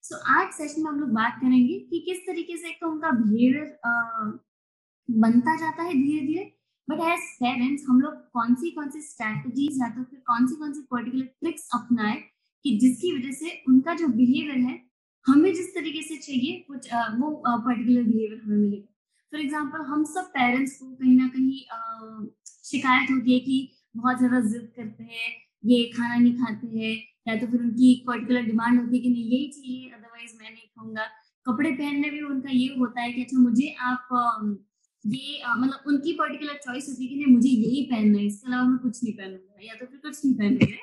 सो आज सेशन में हम लोग बात करेंगे कि किस तरीके से एक तो उनका बिहेवियर बनता जाता है धीरे-धीरे, बट एज़ पेरेंट्स हम लोग कौन-सी स्ट्रैटेजीज़ या तो फिर कौन-सी पर्टिकुलर ट्रिक्स अपनाएँ कि जिसकी वज़ह से उनका जो बिहेवियर है, हमें जिस तरीके से चाहिए वो पर्टिकुलर बिहेवियर हमें मिलेगा। फॉर एग्ज़ाम्पल हम सब पेरेंट्स को कहीं न कहीं शिकायत होती है कि बहुत ज़्यादा ज़िद करते हैं, ये खाना नहीं खाते हैं या तो फिर उनकी एक पर्टिकुलर डिमांड होती है कि नहीं यही चाहिए अदरवाइज़ मैं नहीं खाऊँगा। कपड़े पहनने में उनका ये होता है कि अच्छा मुझे आप मतलब उनकी पर्टिकुलर चॉइस होती है कि नहीं मुझे यही पहनना है, इसके अलावा मैं कुछ नहीं पहनूँगा या तो फिर कुछ नहीं पहनूँगा।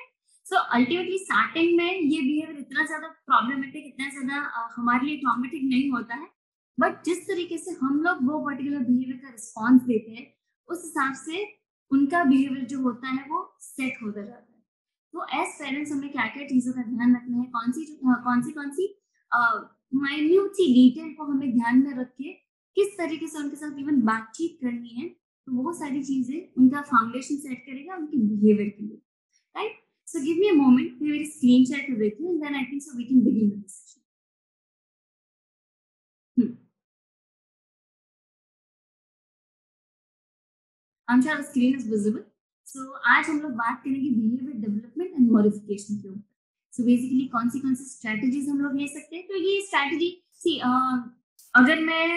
सो अल्टीमेटली स्टार्टिंग में ये बिहेवियर इतना ज़्यादा प्रॉब्लमैटिक, इतना ज़्यादा हमारे लिए ट्रॉमेटिक नहीं होता है। बट जिस तरीके से हम लोग वो पर्टिकुलर बिहेवियर का रिस्पॉन्स देते हैं, उस हिसाब से उनका बिहेवियर जो होता है वो सेट होता जाता है। तो एज़ पेरेंट्स हमें क्या-क्या चीज़ों का ध्यान रखना है, कौन-सी माइन्यूट सी डिटेल को हमें ध्यान में रख के किस तरीके से उनके साथ इवन बातचीत करनी है, तो वो सारी चीज़ें उनका फाउंडेशन सेट करेगा उनके बिहेवियर के लिए, right? So give me a moment, मैं मेरी स्क्रीन शेयर कर देती हूँ and then I think so we can begin with this session. Hmm, I am sure the screen is visible. So आज हम लोग बात करेंगे बिहेवियर डेवलपमेंट एंड मॉडिफिकेशन के ऊपर। सो बेसिकली कौन-सी स्ट्रैटेजीज़ हम लोग ले सकते हैं, तो ये स्ट्रैटेजी अगर मैं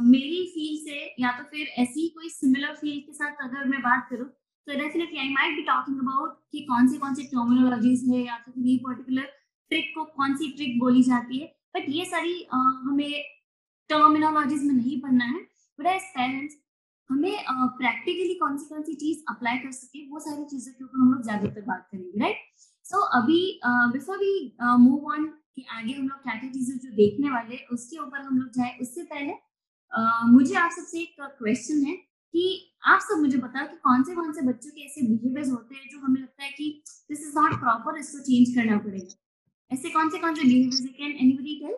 मेरी फ़ील्ड से या तो फिर ऐसी ही कोई सिमिलर फ़ील्ड के साथ अगर मैं बात करूँ, तो definitely I might be talking about कि कौन-सी टर्मिनोलॉजीज़ है या तो फिर ये पर्टिकुलर ट्रिक को कौन-सी ट्रिक बोली जाती है। बट ये सारी हमें टर्मिनोलॉजीज़ में नहीं पढ़ना है, बट एज़ पेरेंट्स हमें प्रैक्टिकली कौन-सी चीज़ अप्लाई कर सके, वो सारी चीज़ों के ऊपर हम लोग ज़्यादातर बात करेंगे, राइट? सो अभी बिफोर वी मूव ऑन कि आगे हम लोग क्या-क्या चीज़ें जो देखने वाले हैं, उसके ऊपर हम लोग जाएँ, उससे पहले मुझे आप सबसे एक क्वेश्चन है कि आप सब मुझे बताओ कि कौन से बच्चों के ऐसे बिहेवियर्स होते हैं, जो हमें लगता है कि दिस इज़ नॉट प्रॉपर, इसको चेंज करना पड़ेगा। ऐसे कौन से बिहेवियर्स हैं? Can anybody tell?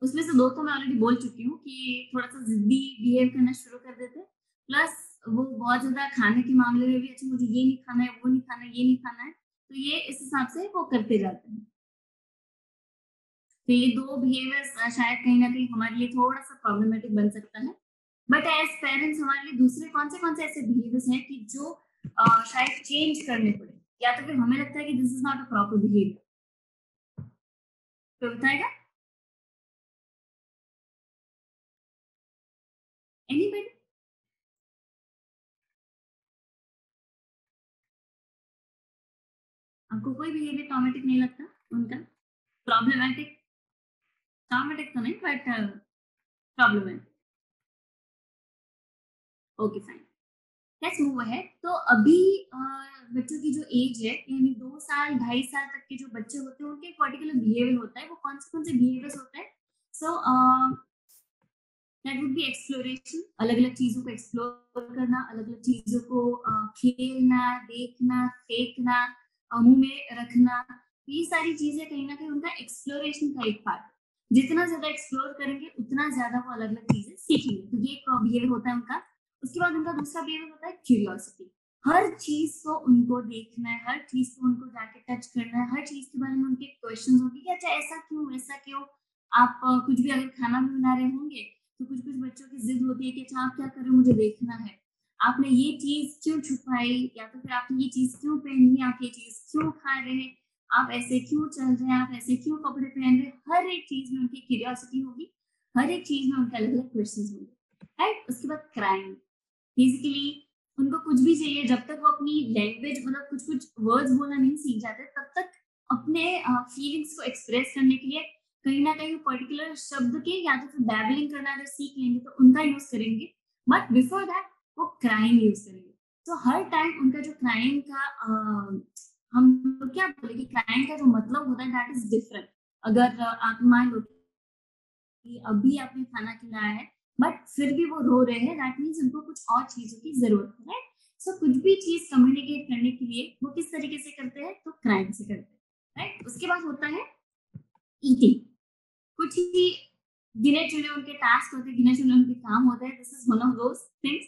उसमें से 2 तो मैं ऑलरेडी बोल चुकी हूँ कि थोड़ा-सा ज़िद्दी बिहेव करना शुरू कर देते हैं। प्लस वो बहुत ज़्यादा खाने के मामले में भी अच्छा मुझे ये नहीं खाना है, वो नहीं खाना है, ये नहीं खाना है। तो ये इस हिसाब से वो करते जाते हैं। तो ये 2 बिहेवियर्स शायद कहीं न कहीं हमारे लिए थोड़ा-सा प्रॉब्लमैटिक बन सकता है। बट एज़ पेरेंट्स हमारे लिए दूसरे कौन से ऐसे बिहेवियर्स हैं कि जो शायद चेंज करने पड़े या तो फिर हमें लगता है कि this is not a proper behaviour. कोई बताएगा? एनीबॉडी? आपको कोई बिहेवियर टॉमेटिक नहीं लगता उनका? प्रॉब्लमैटिक? टॉमेटिक तो नहीं बट प्रॉब्लम है। Okay fine. Let's move ahead. तो अभी बच्चों की जो एज है यानी 2 साल, 2.5 साल तक के जो बच्चे होते हैं उनके एक पर्टिकुलर बिहेवियर होता है। वो कौन से बिहेवियर्स होते हैं? So that would be exploration, अलग-अलग चीज़ों को एक्सप्लोर करना, अलग-अलग चीज़ों को खेलना, देखना, फेंकना, मुँह में रखना। ये सारी चीज़ें कहीं न कहीं उनका एक्सप्लोरेशन का एक पार्ट है। जितना ज़्यादा एक्सप्लोर करेंगे, उतना ज़्यादा वो अलग-अलग चीज़ें सीखेंगे। तो ये एक बिहेवियर होता है उनका। उसके बाद उनका दूसरा बिहेवियर होता है क्यूरियोसिटी। हर चीज़ को उनको देखना है, हर चीज़ को उनको जाके टच करना है, हर चीज़ के बारे में उनके क्वेश्चन्स होंगे कि अच्छा ऐसा क्यों, वैसा क्यों? आप कुछ भी अगर खाना भी बना रहे होंगे तो कुछ-कुछ बच्चों की ज़िद होती है कि अच्छा आप क्या कर रहे हो मुझे देखना है। आपने ये चीज़ क्यों छुपाई या तो फिर आपने ये चीज़ क्यों पहनी, आप ये चीज़ क्यों खा रहे हैं, आप ऐसे क्यों चल रहे हैं, आप ऐसे क्यों कपड़े पहन रहे हैं। हर एक चीज़ में उनकी क्यूरियोसिटी होगी, हर एक चीज़ में उनके अलग-अलग क्वेश्चन्स होंगे, राइट? उसके बाद क्राइम, बेसिकली उनको कुछ भी चाहिए जब तक वो अपनी लैंग्वेज मतलब कुछ-कुछ वर्ड्स बोलना नहीं सीख जाते तब तक अपने फीलिंग्स को एक्सप्रेस करने के लिए कहीं न कहीं पर्टिकुलर शब्द के या तो फिर बैबलिंग करना अगर सीख लेंगे तो उनका यूज़ करेंगे। बट बिफोर दैट वो क्राइम यूज़ करेंगे। तो हर टाइम उनका जो क्राइम का हम लोग क्या बोले कि क्राइम का जो मतलब होता है दैट इज़ डिफरेंट। अगर आप मान लो कि अभी आपने खाना खिलाया है बट फिर भी वो रो रहे हैं, दैट मीन्स उनको कुछ और चीज़ों की ज़रूरत है, राइट? सो कुछ भी चीज़ कम्युनिकेट करने के लिए वो किस तरीके से करते हैं? तो क्राइम से करते हैं, राइट? उसके बाद होता है ईटिंग। कुछ ही गिने-चुने उनके टास्क होते हैं, गिने-चुने उनके काम होते हैं। This is one of those things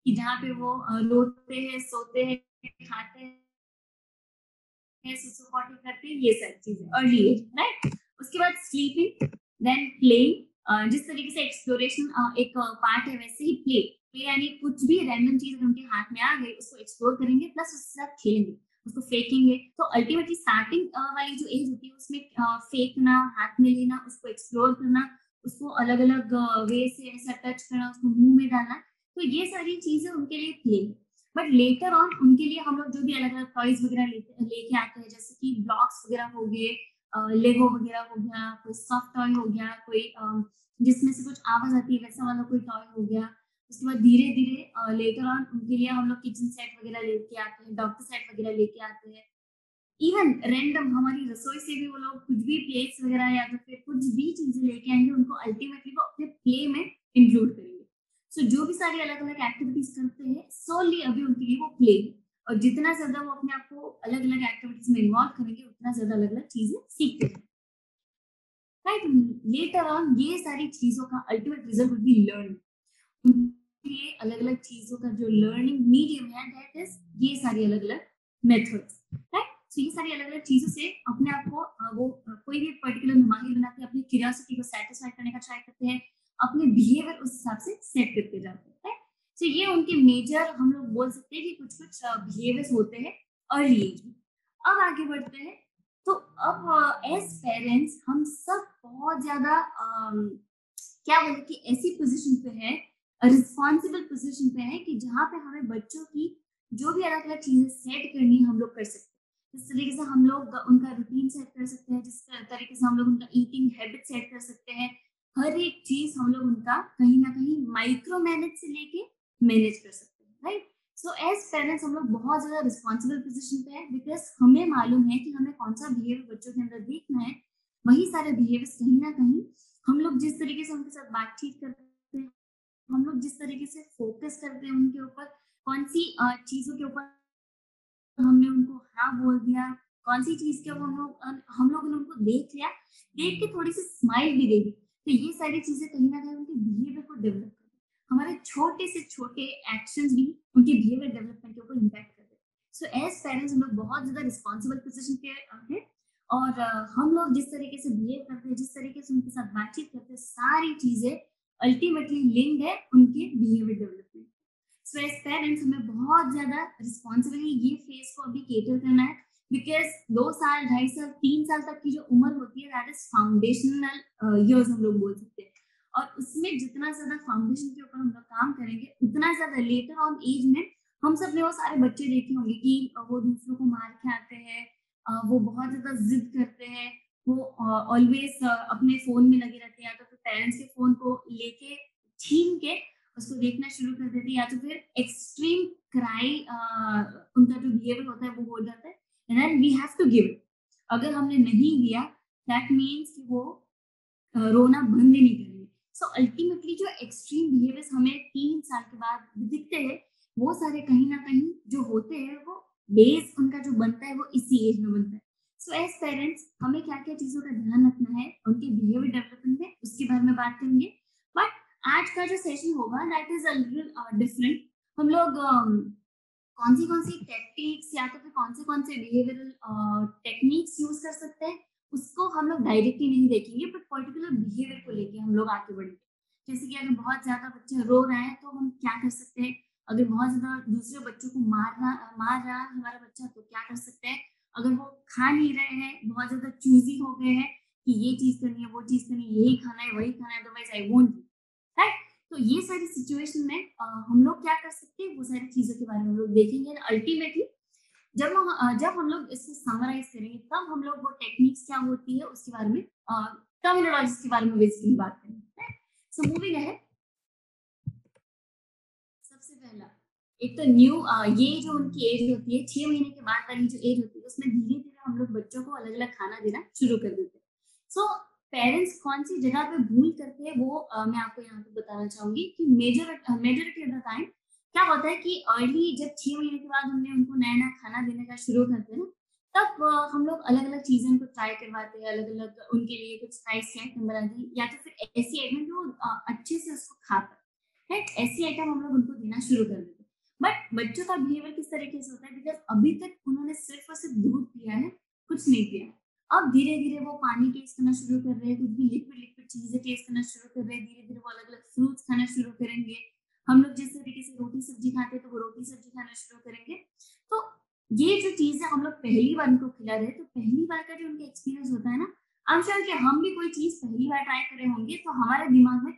कि जहाँ पे वो रोते हैं, सोते हैं, खाते हैं। हैं, सुसु पॉटी करते हैं, ये सारी चीजें अर्ली एज, राइट। उसके बाद स्लीपिंग, देन प्लेइंग, जिस तरीके से एक्सप्लोरेशन एक पार्ट है, वैसे ही प्ले प्ले यानी कुछ भी रैंडम चीज उनके हाथ में आ गई उसको एक्सप्लोर करेंगे प्लस उसके साथ खेलेंगे, उसको फेंकेंगे। तो अल्टीमेटली स्टार्टिंग वाली जो एज होती है उसमें फेंकना, हाथ में लेना, उसको एक्सप्लोर करना, उसको अलग अलग वे से ऐसा टच करना, उसको मुंह में डालना, तो ये सारी चीजें उनके लिए प्ले। बट लेटर ऑन उनके लिए हम लोग जो भी अलग अलग टॉयज वगैरह लेके आते हैं, जैसे कि ब्लॉक्स वगैरह हो गए, लेगो वगैरह हो गया, कोई सॉफ्ट टॉय हो गया, कोई जिसमें से कुछ आवाज आती है वैसा वाला कोई टॉय हो गया। उसके बाद धीरे धीरे लेटर ऑन उनके लिए हम लोग किचन सेट वगैरह लेके आते हैं, डॉक्टर सेट वगैरह लेके आते हैं। इवन रैंडम हमारी रसोई से भी वो लोग कुछ भी प्लेट्स वगैरह या तो फिर कुछ भी चीजें लेके आएंगे, उनको अल्टीमेटली वो अपने प्ले में इंक्लूड करेंगे। सो जो भी सारी अलग अलग एक्टिविटीज करते हैं सोली अभी उनके लिए वो प्ले है, और जितना ज्यादा वो अपने आप को अलग अलग एक्टिविटीज में इन्वॉल्व करेंगे उतना ज्यादा अलग अलग चीजें सीखते हैं, राइट। लेटर ऑन ये सारी चीजों का ultimate result will be learn. उनके लिए अलग अलग चीजों का जो लर्निंग मीडियम है दैट इज ये सारी अलग अलग मेथड्स, राइट। सो ये सारी अलग अलग चीजों से अपने आप को वो कोई भी पर्टिकुलर माहिर बनाते हैं, अपनी क्यूरियोसिटी को सेटिस्फाई करने का ट्राई करते हैं, अपने बिहेवियर उस हिसाब से सेट करते जाते हैं, राइट। सो ये उनके मेजर हम लोग बोल सकते हैं कि कुछ कुछ बिहेवियर्स होते हैं अर्ली एज में। अब आगे बढ़ते हैं। तो अब एज पेरेंट्स हम सब बहुत ज्यादा क्या बोले कि ऐसी पोजीशन पे है, रिस्पॉन्सिबल पोजीशन पे है कि जहाँ पे हमें बच्चों की जो भी अलग अलग चीजें सेट करनी है हम लोग कर सकते हैं। जिस तरीके से हम लोग उनका रूटीन सेट कर सकते हैं, जिस तरीके से हम लोग उनका ईटिंग हैबिट सेट कर सकते हैं, हर एक चीज हम लोग उनका कहीं ना कहीं माइक्रो मैनेज से लेके मैनेज कर सकते हैं, राइट। सो एज पेरेंट्स हम लोग बहुत ज्यादा रिस्पॉन्सिबल पोजीशन पे है, बिकॉज हमें मालूम है कि हमें कौन सा बिहेवियर बच्चों के अंदर देखना है। वही सारे बिहेवियर्स कहीं ना कहीं हम लोग जिस तरीके से उनके साथ बातचीत करते हैं, हम लोग जिस तरीके से फोकस करते हैं उनके ऊपर, कौन सी चीजों के ऊपर हमने उनको हाँ बोल दिया, कौन सी चीज के हम लोग ने उनको देख लिया, देख के थोड़ी सी स्माइल भी दे दी, तो ये सारी चीजें कहीं ना कहीं उनके बिहेवियर को डेवलप करती है। हमारे छोटे से छोटे एक्शंस भी उनके बिहेवियर डेवलपमेंट के ऊपर इम्पैक्ट करते हैं। सो एज पेरेंट्स हम लोग बहुत ज्यादा रिस्पॉन्सिबल पोजिशन पे हैं, और हम लोग जिस तरीके से बिहेव करते हैं, जिस तरीके से उनके साथ बातचीत करते हैं, सारी चीजें अल्टीमेटली लिंक्ड है उनके behaviour development. So as parents हमें बहुत ज्यादा रिस्पॉन्सिबली ये फेज को अभी केटर करना है, बिकॉज 2 साल 2.5 साल 3 साल तक की जो उम्र होती है दैट इज फाउंडेशनल ईयर्स हम लोग बोल सकते हैं। और उसमें जितना ज्यादा फाउंडेशन के ऊपर हम लोग काम करेंगे उतना ज्यादा लेटर ऑन एज में हम सब ने वो सारे बच्चे देखे होंगे कि वो दूसरों को मार के आते हैं, वो बहुत ज्यादा जिद करते हैं, वो ऑलवेज अपने फोन में लगे रहते हैं, या तो फिर पेरेंट्स के फोन को लेके छीन के उसको देखना शुरू कर देते हैं, या तो फिर एक्सट्रीम क्राई उनका जो बिहेवियर होता है वो हो जाता है, and then we have to give it. अगर हमने नहीं दिया दैट मीन्स कि वो रोना बंद ही नहीं करेंगे। सो अल्टीमेटली जो एक्सट्रीम बिहेवियर्स हमें 3 साल के बाद दिखते हैं, वो सारे कहीं ना कहीं जो होते हैं वो बेस उनका जो बनता है वो इसी एज में बनता है। सो एज पेरेंट्स हमें क्या क्या चीजों का ध्यान रखना है उनके बिहेवियर डेवलपमेंट में, उसके बारे में बात करेंगे। बट आज का जो सेशन होगा that is a little different. हम लोग कौन सी टेक्निक्स या तो फिर कौन से बिहेवियरल टेक्निक्स यूज कर सकते हैं उसको हम लोग डायरेक्टली नहीं देखेंगे, बट पर्टिकुलर बिहेवियर को लेके हम लोग आगे बढ़ेंगे। जैसे कि अगर बहुत ज्यादा बच्चे रो रहे हैं तो हम क्या कर सकते हैं, अगर बहुत ज्यादा दूसरे बच्चों को मार रहा है हमारा बच्चा तो क्या कर सकते हैं, अगर वो खा नहीं रहे हैं, बहुत ज्यादा चूजी हो गए हैं कि ये चीज करनी है वो चीज करनी है, यही खाना है वही खाना है, अदरवाइज आई वोंट, राइट। तो ये सारी सिचुएशन में हम लोग क्या कर सकते हैं वो सारी चीजों के बारे में हम लोग देखेंगे। अल्टीमेटली जब हम लोग इसको समराइज करेंगे तब हम लोग वो टेक्निक्स क्या होती है उसके बारे में, टर्मिनोलॉजीज के बारे में बेसिकली बात करेंगे। सो मूविंग अहेड, सबसे पहला एक तो न्यू ये जो उनकी एज होती है 6 महीने के बाद वाली जो एज होती है उसमें धीरे धीरे हम लोग बच्चों को अलग अलग खाना देना शुरू कर देते हैं। सो पेरेंट्स कौन सी जगह पे भूल करते हैं वो मैं आपको यहाँ पे बताना चाहूंगी कि मेजोरिटी ऑफ द टाइम क्या होता है कि अर्ली जब 6 महीने के बाद हमने उनको नया नया खाना देने का शुरू करते हैं ना, तब हम लोग अलग अलग चीजें उनको ट्राई करवाते हैं, अलग अलग उनके लिए कुछ स्पाइसी आइटम बना दी या तो फिर ऐसी आइटम जो अच्छे से उसको खा पाए, राइट। ऐसी आइटम हम लोग उनको देना शुरू कर देते हैं। बट बच्चों का बिहेवियर किस तरीके से होता है, बिकॉज अभी तक उन्होंने सिर्फ और सिर्फ दूध पिया है, कुछ नहीं पिया है। अब धीरे धीरे वो पानी टेस्ट करना शुरू कर रहे हैं, कुछ भी लिक्विड लिक्विड चीजें टेस्ट करना शुरू कर रहे हैं, धीरे धीरे वो अलग अलग फ्रूट्स खाना शुरू करेंगे। हम लोग जिस तरीके से रोटी सब्जी खाते हैं तो वो रोटी सब्जी खाना शुरू करेंगे। तो ये जो चीज है हम लोग पहली बार उनको खिला रहे हैं, तो पहली बार का जो उनका एक्सपीरियंस होता है ना, आई एम श्योर कि हम भी कोई चीज पहली बार ट्राई करे होंगे तो हमारे दिमाग में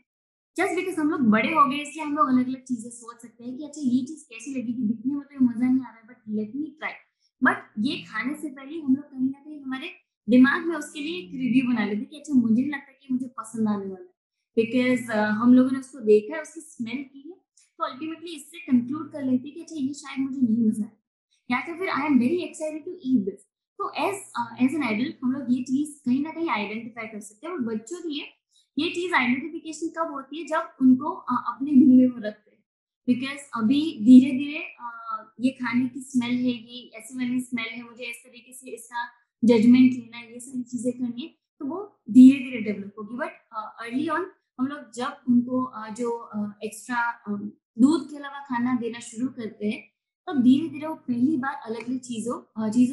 जस्ट बिकॉज हम लोग बड़े हो गए इसलिए हम लोग अलग अलग चीजें सोच सकते हैं कि अच्छा ये चीज कैसी लगेगी, दिखने में तो ये मजा नहीं आ रहा है but let me try. But ये खाने से पहले हम लोग कहीं ना कहीं हमारे दिमाग में उसके लिए एक रिव्यू बना लेते हैं कि अच्छा मुझे नहीं लगता कि मुझे पसंद आने वाला है, बिकॉज हम लोगों ने उसको देखा है, उसकी स्मेल की है, तो अल्टीमेटली इससे कंक्लूड कर लेते हैं कि अच्छा ये शायद मुझे नहीं मजा आए, या तो फिर I am very excited to eat this. तो एज एन एडल्ट हम लोग ये चीज कहीं ना कहीं आइडेंटिफाई कर सकते हैं, और बच्चों के लिए ये चीज आइडेंटिफिकेशन कब होती है, जब उनको अपने मुंह में वो रखते हैं, बिकॉज अभी धीरे धीरे ये खाने की स्मेल है, ये ऐसी वाली स्मेल है, मुझे इस तरीके से इसका जजमेंट लेना है, ये सारी चीजें करनी है, तो वो धीरे धीरे डेवलप होगी। बट अर्ली ऑन हम लोग जब उनको जो एक्स्ट्रा दूध के अलावा खाना देना शुरू करते हैं, तब धीरे धीरे वो पहली बार अलग अलग चीजों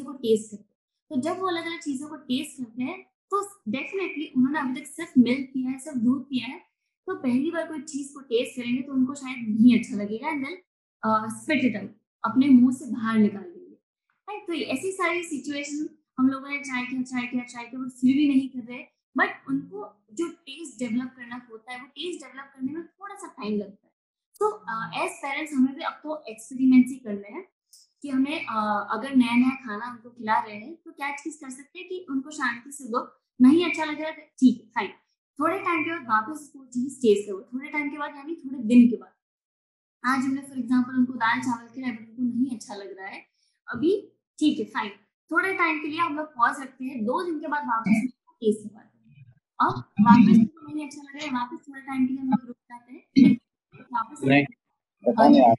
को टेस्ट करते हैं। तो जब वो अलग अलग चीजों को टेस्ट करते हैं, तो डेफिनेटली उन्होंने अभी तक सिर्फ मिल्क पिया है, सिर्फ दूध पिया है, तो पहली बार कोई चीज को टेस्ट करेंगे तो उनको शायद नहीं अच्छा लगेगा, and then spit it out, अपने मुंह से बाहर निकाल देंगे। राइट, तो ऐसी सारी सिचुएशन हम लोगों ने ट्राई किया बट फिर भी नहीं कर रहे। बट उनको जो टेस्ट डेवलप करना होता है, वो टेस्ट डेवलप करने में थोड़ा सा टाइम लगता है। तो एज पेरेंट्स हमें भी अब तो एक्सपेरिमेंट्स ही करने हैं कि हमें अगर नया नया खाना उनको खिला रहे हैं तो क्या चीज कर सकते हैं कि उनको शांति से दो, नहीं अच्छा लग रहा है ठीक है फाइन, थोड़े टाइम के बाद वापस वो चीज टेस्ट करो, थोड़े टाइम के बाद यानी थोड़े दिन के बाद। आज हमने फॉर एग्जांपल उनको दाल चावल खिलाया बट उनको नहीं अच्छा लग रहा है अभी, ठीक है फाइन, थोड़े टाइम के लिए हम लोग पॉज रखते हैं, 2 दिन के बाद वापस टेस्ट करवाते हैं। अब वापस उनको नहीं अच्छा लग रहा है, वापस थोड़े टाइम के लिए हम लोग रुक जाते हैं, फिर वापस नहीं पता नहीं यार।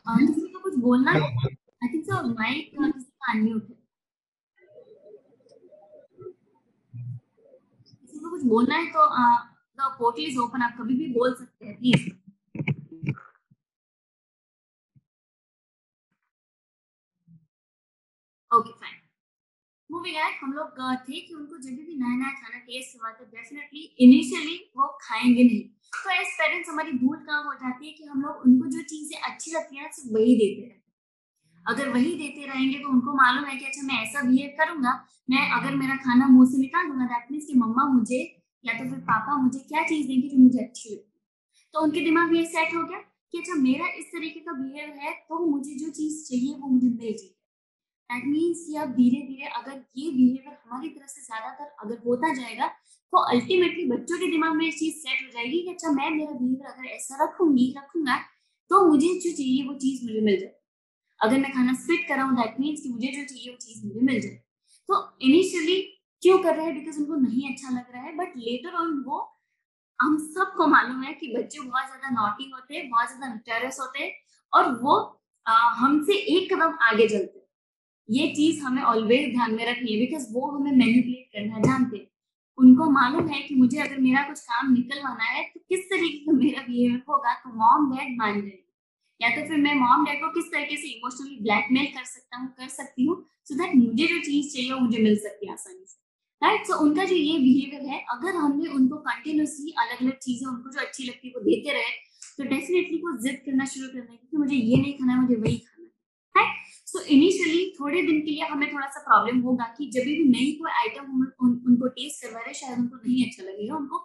किसी को कुछ बोलना है, आई थिंक सो माइक किसी का अनम्यूट है, किसी को कुछ बोलना है तो द पोर्टल इज ओपन, आप कभी भी बोल सकते हैं please. Okay fine, moving at, हम लोग थे कि उनको जब भी नया नया खाना टेस्ट करवाते डेफिनेटली इनिशियली वो खाएंगे नहीं। तो एज पेरेंट्स हमारी भूल कहाँ हो जाती है कि हम लोग उनको जो चीजें अच्छी लगती है ना सिर्फ वही देते हैं। अगर वही देते रहेंगे तो उनको मालूम है कि अच्छा मैं ऐसा बिहेव करूंगा, मैं अगर मेरा खाना मुंह से निकाल दूंगा दैट मीन्स कि मम्मा मुझे या तो फिर पापा मुझे क्या चीज देंगे जो मुझे अच्छी लगती है। तो उनके दिमाग में ये सेट हो गया कि अच्छा मेरा इस तरीके का बिहेव है तो मुझे जो चीज चाहिए वो मुझे मिल जाएगी। दैट मीन्स कि अब धीरे धीरे अगर ये बिहेवियर हमारी तरफ से ज्यादातर अगर होता जाएगा, तो अल्टीमेटली बच्चों के दिमाग में ये चीज सेट हो जाएगी कि अच्छा मैं मेरा बिहेवियर अगर ऐसा रखूंगा तो मुझे जो चाहिए वो चीज मुझे मिल जाए। अगर मैं खाना स्पिट कर रहा हूँ दैट मीन्स कि मुझे जो चाहिए वो चीज मुझे मिल जाए। तो इनिशियली क्यों कर रहे हैं, बिकॉज उनको नहीं अच्छा लग रहा है, बट लेटर ऑन वो, हम सबको मालूम है कि बच्चे बहुत ज्यादा नॉटी होते हैं, बहुत ज्यादा टेरस होते हैं, और वो हमसे एक कदम आगे चलते हैं। ये चीज हमें ऑलवेज ध्यान में रखनी है, बिकॉज वो हमें मैनिपुलेट करना जानते हैं। उनको मालूम है कि मुझे अगर मेरा कुछ काम निकलवाना है तो किस तरीके का मेरा बिहेवियर होगा तो मॉम डैड मान जाएंगे, या तो फिर मैं मॉम डैड को किस तरीके से इमोशनली ब्लैकमेल कर सकती हूँ सो दैट मुझे जो चीज चाहिए वो मुझे मिल सकती है आसानी से। राइट, सो उनका जो ये बिहेवियर है, अगर हमने उनको कंटिन्यूसली अलग अलग चीजें उनको जो अच्छी लगती है वो देते रहे, तो डेफिनेटली वो जिद करना शुरू कर देंगे कि मुझे ये नहीं खाना है, मुझे वही खाना है। सो इनिशियली थोड़े दिन के लिए हमें थोड़ा सा प्रॉब्लम होगा कि जब भी नई कोई आइटम हम उनको टेस्ट करवा रहे शायद उनको नहीं अच्छा लगेगा, उनको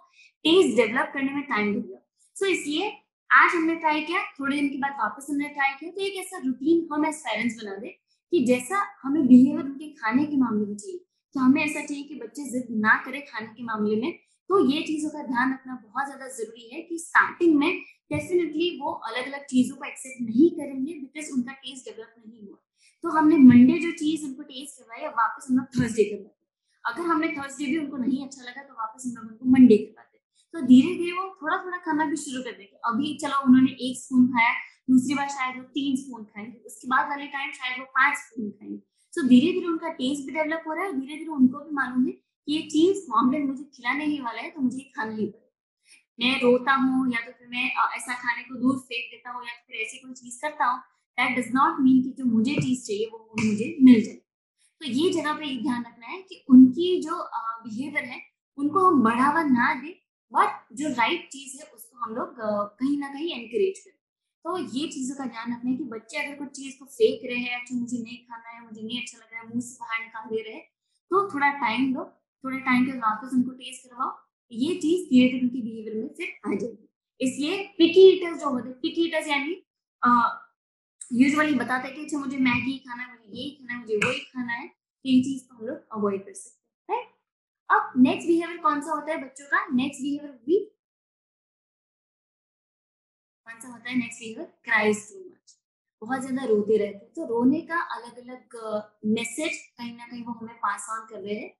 टेस्ट डेवलप करने में टाइम लगेगा। सो इसलिए आज हमने ट्राई किया, थोड़े दिन के बाद वापस हमने ट्राई किया, तो एक ऐसा रूटीन हम एज पेरेंट्स बना दे कि जैसा हमें बिहेवियर उनके खाने के मामले में चाहिए, तो हमें ऐसा चाहिए कि बच्चे जिद ना करे खाने के मामले में। तो ये चीजों का ध्यान रखना बहुत ज्यादा जरूरी है कि स्टार्टिंग में डेफिनेटली वो अलग अलग चीजों को एक्सेप्ट नहीं करेंगे बिकॉज उनका टेस्ट डेवलप नहीं हुआ। तो हमने मंडे जो चीज उनको टेस्ट करवाई, अब वापस हम लोग थर्सडे करवाते। अगर हमने थर्सडे भी उनको नहीं अच्छा लगा तो वापस हम लोग उनको मंडे करवाते। तो धीरे धीरे वो थोड़ा थोड़ा खाना भी शुरू कर देंगे। अभी चलो उन्होंने 1 स्पून खाया, दूसरी बार शायद वो 3 स्पून खाएंगे, उसके बाद वाले टाइम शायद वो 5 स्पून खाएंगे। तो धीरे धीरे उनका टेस्ट भी डेवलप हो रहा है, और धीरे धीरे उनको भी मालूम है कि ये चीज मॉम डैड मुझे खिलाने ही वाला है तो मुझे खाना ही पड़ेगा। मैं रोता हूँ या तो फिर मैं ऐसा खाने को दूर फेंक देता हूँ या तो फिर ऐसी कोई चीज करता हूँ दैट डज नॉट मीन कि जो मुझे चीज चाहिए वो मुझे मिल जाए। तो ये जगह पे ये ध्यान रखना है कि उनकी जो बिहेवियर है उनको हम बढ़ावा ना दें, बट जो राइट चीज है उसको हम लोग कहीं ना कहीं एनकरेज करें। तो ये चीजों का ध्यान रखना है कि बच्चे अगर कुछ चीज को फेंक रहे हैं, अच्छा मुझे नहीं खाना है, मुझे नहीं अच्छा लग रहा है, मुंह से बाहर निकाल दे रहे हैं, तो थोड़ा टाइम दो, थोड़े टाइम के वापस उनको टेस्ट करवाओ, ये चीज धीरे धीरे उनकी बिहेवियर में फिर आ जाएगी। इसलिए पिकी ईटर्स जो होते हैं, पिकी ईटर्स यानी यूजुअली बताते हैं कि अच्छा मुझे मैगी खाना है, मुझे यही खाना है, मुझे वही खाना है, तो ये चीज को हम लोग अवॉइड कर सकते हैं, राइट। अब नेक्स्ट बिहेवियर कौन सा होता है बच्चों का? नेक्स्ट बिहेवियर भी कौन सा होता है? Next behaviour cries too much, बहुत ज्यादा रोते रहते हैं। तो रोने का अलग अलग मैसेज कहीं ना कहीं वो हमें पास ऑन कर रहे हैं।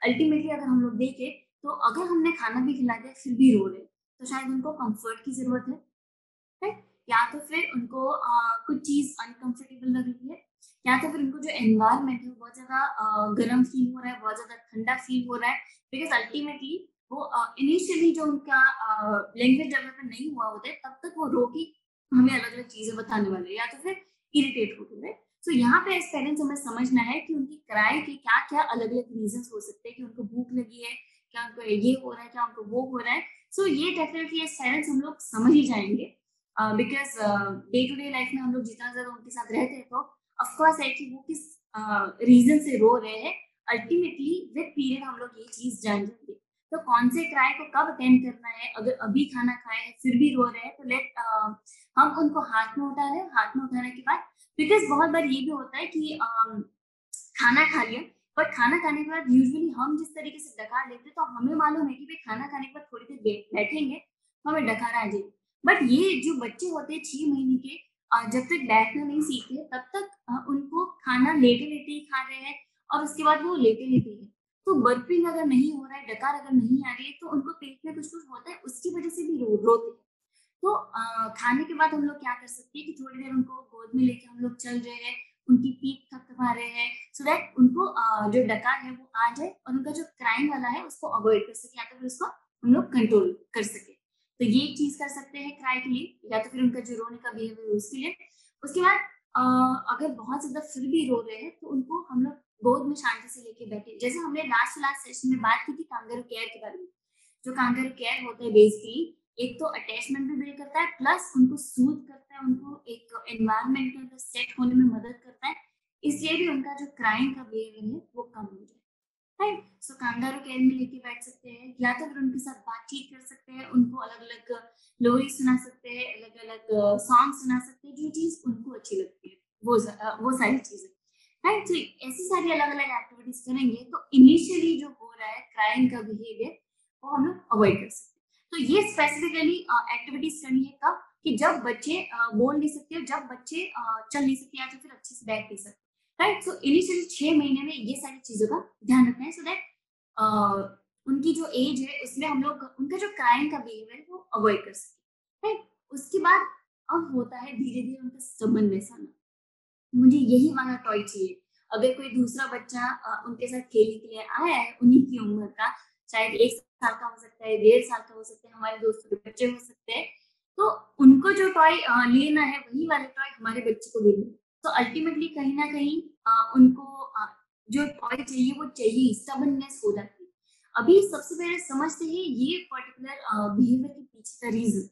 अल्टीमेटली अगर हम लोग देखें तो अगर हमने खाना भी खिला दिया फिर भी रो रहे हैं, तो शायद उनको कंफर्ट की जरूरत है, राइट? या तो फिर उनको कुछ चीज अनकंफर्टेबल लग रही है, या तो फिर उनको जो एनवायरनमेंट है वो बहुत ज्यादा गर्म फील हो रहा है, बहुत ज्यादा ठंडा फील हो रहा है, बिकॉज अल्टीमेटली वो इनिशियली जो उनका लैंग्वेज डेवलपमेंट नहीं हुआ होता है तब तक वो रो के हमें अलग अलग चीजें बताने वाले हैं, या तो फिर इरिटेट होते हैं। तो यहाँ पे एज पेरेंट्स हमें समझना है कि उनकी क्राई के क्या क्या अलग अलग रीजन हो सकते हैं, कि उनको भूख लगी है, क्या उनको ये हो रहा है, क्या उनको वो हो रहा है। सो ये डेफिनेटली एज पेरेंट्स हम लोग समझ ही जाएंगे, because day to day life में हम लोग जितना ज्यादा उनके साथ रहते हैं तो ऑफकोर्स है कि वो किस रीजन से रो रहे हैं, अल्टीमेटली विद पीरियड हम लोग ये चीज जान जाएंगे। तो कौन से क्राई को कब अटेंड करना है, अगर अभी खाना खाए हैं फिर भी रो रहे हैं तो लेट हम उनको हाथ में उठा रहे हैं, हाथ में उठाने के बाद, बिकॉज बहुत बार ये भी होता है कि खाना खा लिया, पर खाना खाने के बाद यूजुअली हम जिस तरीके से डकार लेते हैं तो हमें मालूम है कि भाई खाना खाने के बाद थोड़ी देर बैठेंगे तो हमें डकार आ जाएगी, बट ये जो बच्चे होते हैं 6 महीने के, जब तक बैठना नहीं सीखते तब तक उनको खाना लेटे लेटे ही खा रहे हैं, और उसके बाद वो लेटे लेटे ही है। तो बर्पिंग अगर नहीं हो रहा है, डकार अगर नहीं आ रही है, तो उनको पेट में कुछ कुछ होता है, उसकी वजह से भी रोते हैं। तो खाने के बाद हम लोग क्या कर सकते हैं कि थोड़ी देर उनको गोद में लेके हम लोग चल रहे हैं, उनकी पीठ थपथपा रहे हैं, सो दैट उनको जो डकार है वो आ जाए और उनका जो क्राइम वाला है उसको अवॉइड कर सके, या तो फिर उसको हम लोग कंट्रोल कर सके। तो ये चीज कर सकते हैं क्राई के लिए, या तो फिर उनका जो रोने का बिहेवियर है उसके लिए। उसके बाद अगर बहुत ज्यादा फिर भी रो रहे हैं तो उनको हम लोग गोद में शांति से लेके बैठे, जैसे हमने लास्ट सेशन में बात की थी कांगारू केयर के बारे में। जो कांगारू केयर होता है बेसिकली एक तो अटैचमेंट भी बिल्ड करता है, प्लस उनको सूद करता है, उनको एक एनवायरनमेंट के अंदर सेट होने में मदद करता है, इसलिए भी उनका जो क्राइम का बिहेवियर है वो कम हो जाए, राइट। सो कांगारू केयर में लेके बैठ सकते हैं, या तो फिर उनके साथ बातचीत कर सकते हैं, उनको अलग अलग लोरी सुना सकते हैं, अलग अलग सॉन्ग सुना सकते हैं, जो चीज उनको अच्छी लगती है वो सारी चीजें, राइट। तो ऐसी सारी अलग अलग एक्टिविटीज करेंगे तो इनिशियली जो हो रहा है क्राइम का बिहेवियर वो हम लोग अवॉइड कर सकते हैं। तो ये स्पेसिफिकली एक्टिविटीज करनी है कब? कि जब बच्चे बोल नहीं सकते, जब बच्चे चल नहीं सकते, या तो फिर अच्छे से बैठ नहीं सकते, राइट। सो इनिशियली 6 महीने में ये सारी चीजों का ध्यान रखना है, सो दैट उनकी जो एज है उसमें हम लोग उनका जो क्राइम का बिहेवियर है वो अवॉइड कर सके, राइट। उसके बाद अब होता है धीरे धीरे उनका स्टबर्ननेस आना, मुझे यही वाला टॉय चाहिए। अगर कोई दूसरा बच्चा उनके साथ खेलने के लिए आया है उन्हीं की उम्र का, शायद 1 साल का हो सकता है, 1.5 साल का हो सकता है, हमारे दोस्तों के बच्चे हो सकते हैं, तो उनको जो टॉय लेना है वही वाले टॉय हमारे बच्चे को भी लेना है। तो अल्टीमेटली कहीं ना कहीं उनको जो टॉय चाहिए वो चाहिए, स्टबर्ननेस हो जाती है। अभी सबसे पहले समझते हैं ये पर्टिकुलर बिहेवियर के पीछे का रीजन,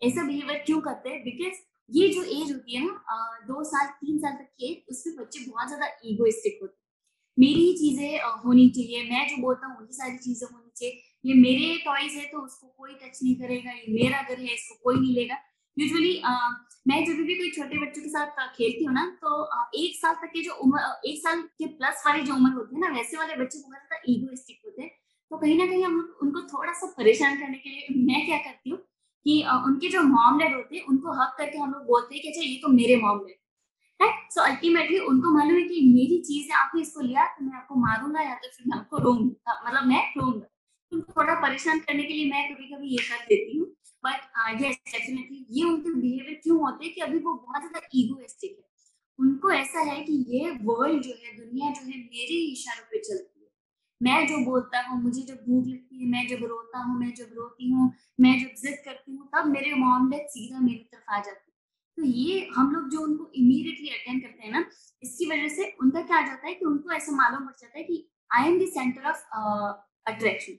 ऐसा बिहेवियर क्यों करते हैं, बिकॉज ये जो एज होती है ना 2 साल 3 साल तक की एज, उसमें बच्चे बहुत ज्यादा ईगोइस्टिक होते हैं, मेरी ही चीजें होनी चाहिए, मैं जो बोलता हूँ वही सारी चीजें होनी चाहिए, ये मेरे टॉयज है तो उसको कोई टच नहीं करेगा, ये मेरा घर है इसको कोई नहीं लेगा। यूजुअली मैं जब भी कोई छोटे बच्चों के साथ खेलती हूँ ना, तो 1 साल तक के जो उम्र 1 साल के प्लस वाली जो उम्र होती है ना, वैसे वाले बच्चे बहुत ज्यादा ईगोइस्टिक होते हैं। तो कहीं ना कहीं हम उनको थोड़ा सा परेशान करने के लिए मैं क्या करती हूँ कि उनके जो मॉम डैड होते हैं उनको हक करके हम लोग बोलते हैं कि अच्छा ये तो मेरे mom dad, right. So ultimately उनको मालूम है कि मेरी चीज है, आपने इसको लिया तो मैं आपको मारूंगा या तो फिर मैं आपको रोऊंगी, मतलब मैं रोऊंगा। उनको थोड़ा परेशान करने के लिए मैं कभी कभी ये कर देती हूँ, बट यस डेफिनेटली ये उनके बिहेवियर क्यों होते हैं कि अभी वो बहुत ज्यादा ईगोइस्टिक है, उनको ऐसा है कि ये वर्ल्ड जो है, दुनिया जो है मेरे ही इशारों पे चलती है, मैं जो बोलता हूँ, मुझे जब भूख लगती है, मैं जब रोता हूँ, मैं जब रोती हूँ, मैं जब जिद करती हूँ, तब मेरे मॉम डैड सीधा मेरी तरफ आ जाते हैं। तो ये हम लोग जो उनको इमीडिएटली अटेंड करते हैं ना, इसकी वजह से उनका क्या आ जाता है कि उनको ऐसा मालूम पड़ जाता है कि I am the centre of attraction,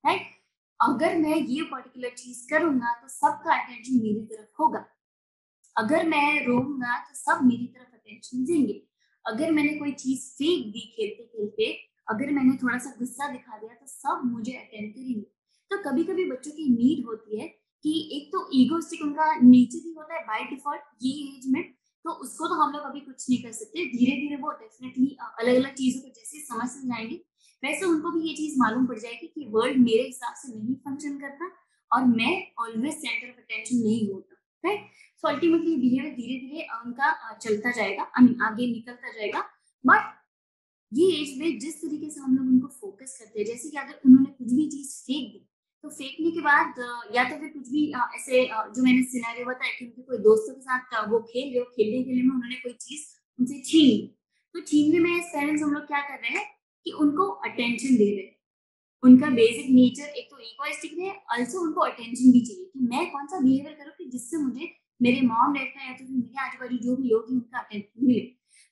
right? अगर मैं ये पर्टिकुलर चीज करूंगा तो सबका अटेंशन मेरी तरफ होगा। अगर मैं रोऊंगा तो सब मेरी तरफ अटेंशन देंगे। अगर मैंने कोई चीज फेंक दी खेलते खेलते, अगर मैंने थोड़ा सा गुस्सा दिखा दिया तो सब मुझे अटेंड करेंगे। तो कभी कभी बच्चों की नीड होती है कि एक तो ईगोइस्टिक उनका नेचर ही होता है बाय डिफॉल्ट ये एज में, तो उसको तो हम लोग अभी कुछ नहीं कर सकते। धीरे धीरे वो डेफिनेटली अलग अलग चीजों को जैसे समझ जाएंगे, वैसे उनको भी ये चीज मालूम पड़ जाएगी कि वर्ल्ड मेरे हिसाब से नहीं फंक्शन करता और मैं ऑलवेज सेंटर ऑफ अटेंशन नहीं होता, राइट? सो अल्टीमेटली बिहेवियर धीरे धीरे उनका चलता जाएगा, आई मीन आगे निकलता जाएगा। बट ये एज में जिस तरीके से हम लोग उनको फोकस करते हैं, जैसे कि अगर उन्होंने कुछ भी चीज फेंक दी, तो फेंकने के बाद या तो फिर कुछ भी ऐसे जो मैंने सिनेरियो बताया कि उनके कोई दोस्तों के साथ वो खेल रहे हो, खेलने खेलने में उन्होंने कोई चीज उनसे छीन ली, तो छीनने में एज पेरेंट्स हम लोग क्या कर रहे हैं कि उनको अटेंशन दे रहे हैं। उनका बेसिक नेचर एक तो इगोइस्टिक है, आल्सो उनको अटेंशन भी चाहिए कि मैं कौन सा बिहेवियर करूँ कि जिससे मुझे मेरे मॉम डैड का या तो फिर मेरे आजू बाजू जो भी लोग हैं उनका अटेंशन मिले।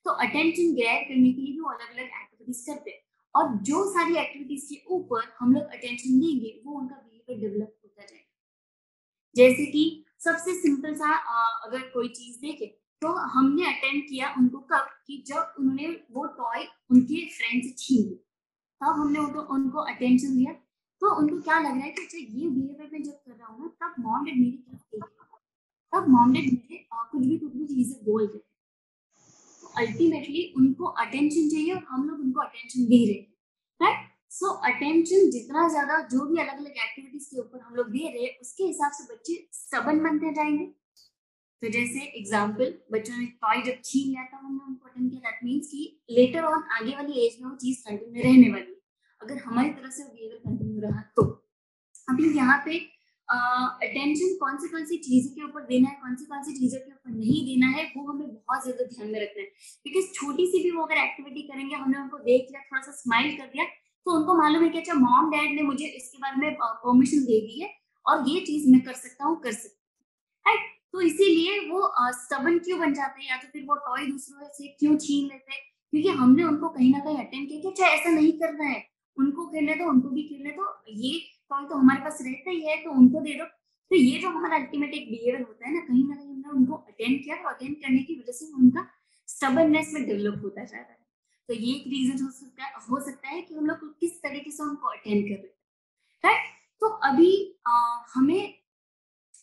तो अटेंशन ग्रैब करने के लिए भी वो अलग अलग एक्टिविटीज करते हैं, और जो सारी एक्टिविटीज के ऊपर हम लोग अटेंशन देंगे वो उनका बिहेवियर डेवलप होता जाएगा। जैसे कि सबसे सिंपल सा अगर कोई चीज देखे, तो हमने अटेंड किया उनको कब कि जब उन्होंने वो टॉय उनके फ्रेंड से छीन लिया, तब हमने उनको उनको अटेंशन दिया। तो उनको क्या लग रहा है कि अच्छा ये बिहेवियर मैं जब कर रहा हूँ ना, तब मॉम डैड मेरी तरफ देख रहे हैं, तब मॉम डैड मुझे कुछ भी चीजें बोल रहे हैं। अल्टीमेटली उनको अटेंशन चाहिए और हम लोग उनको अटेंशन दे रहे हैं, राइट? सो अटेंशन जितना ज्यादा जो भी अलग अलग एक्टिविटीज के ऊपर हम लोग दे रहे हैं, उसके हिसाब से बच्चे stubborn बनते जाएंगे। तो जैसे एग्जाम्पल, बच्चों ने टॉय जब छीन लिया तब हमने उनको अटेंड किया, दैट मीन्स कि लेटर ऑन आगे वाली एज में वो चीज कंटिन्यू रहने वाली है, अगर हमारी तरफ से बिहेवियर कंटिन्यू रहा तो। अभी यहाँ पे अटेंशन कौन सी चीजों के ऊपर देना है, कौन सी चीजों के ऊपर नहीं देना है, वो हमें बहुत ज्यादा ध्यान में रखना है। क्योंकि छोटी सी भी वो अगर एक्टिविटी करेंगे, हमने उनको देख लिया, थोड़ा सा स्माइल कर दिया, तो उनको मालूम है कि अच्छा मॉम डैड ने मुझे इसके बारे में परमिशन दे दी है और ये चीज मैं कर सकता हूँ, कर सकता हूँ, राइट? तो इसीलिए वो स्टबन क्यों बन जाते हैं या तो फिर वो टॉय दूसरों से क्यों छीन लेते हैं, क्योंकि हमने उनको कहीं ना कहीं अटेंड किया कि अच्छा ऐसा नहीं करना है, उनको खेलने दो, उनको भी खेलने दो, ये टॉय तो हमारे पास रहता ही है तो उनको दे दो। तो ये जो हमारा अल्टीमेट एक बिहेवियर होता है ना कहीं हमने उनको अटेंड किया, और अटेंड करने की वजह से उनका स्टबननेस में डेवलप होता जा रहा है। तो ये एक रीजन हो सकता है कि हम लोग किस तरीके से उनको अटेंड कर रहे हैं, राइट? तो अभी हमें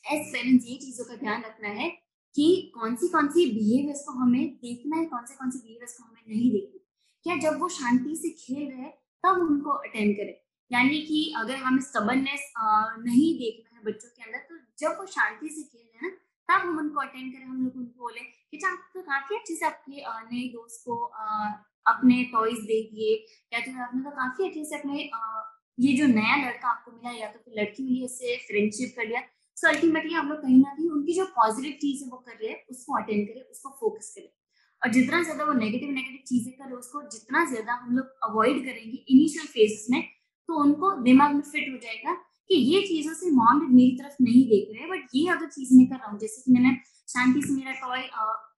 एज पेरेंट्स ये चीजों का ध्यान रखना है कि कौन सी बिहेवियर्स को हमें देखना है, कौन सी बिहेवियर्स को हमें नहीं देखना। क्या जब वो शांति से खेल रहे हैं तब उनको अटेंड करें, यानी कि अगर हमें स्टबर्ननेस नहीं देखना है बच्चों के अंदर, तो जब वो शांति से खेल रहे हैं ना, तब हम उनको अटेंड करें। हम लोग उनको बोले कि अच्छा आप तो काफी अच्छे से अपने नए दोस्त को अपने टॉयज दे दिए, या तो फिर आपने तो काफी अच्छे से अपने ये जो नया लड़का आपको मिला या तो फिर लड़की मिली इससे फ्रेंडशिप कर लिया। सो अल्टीमेटली हम लोग कहीं ना कहीं उनकी जो पॉजिटिव चीज है वो कर रहे हैं, उसको अटेंड करें, उसको फोकस करें। और जितना ज्यादा वो नेगेटिव नेगेटिव चीजें कर रहे हैं, उसको जितना ज्यादा हम लोग अवॉइड करेंगे इनिशियल फेजेस में, तो उनको दिमाग में फिट हो जाएगा कि ये चीजों से मॉम डैड मेरी तरफ नहीं देख रहे, बट ये अगर चीज मैं कर रहा हूँ, जैसे कि मैंने शांति से मेरा टॉय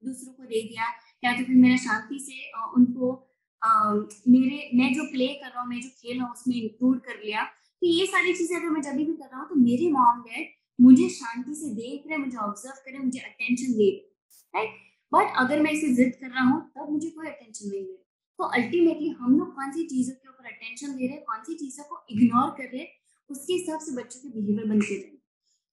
दूसरों को दे दिया, या तो फिर मैंने शांति से उनको मेरे मैं जो प्ले कर रहा हूँ, मैं जो खेल रहा हूँ उसमें इंक्लूड कर लिया, तो ये सारी चीजें अगर मैं जब भी कर रहा हूँ तो मेरे मॉम डैड मुझे शांति से देख रहे, मुझे ऑब्जर्व करे, मुझे अटेंशन दे रहे, राइट? बट अगर मैं इसे जिद कर रहा हूँ तब मुझे कोई अटेंशन नहीं दे रहा। तो अल्टीमेटली हम लोग कौन सी चीजों के ऊपर अटेंशन दे रहे हैं, कौन सी चीजों को इग्नोर कर रहे हैं, उसके हिसाब से बच्चों के बिहेवियर बनते रहेंगे।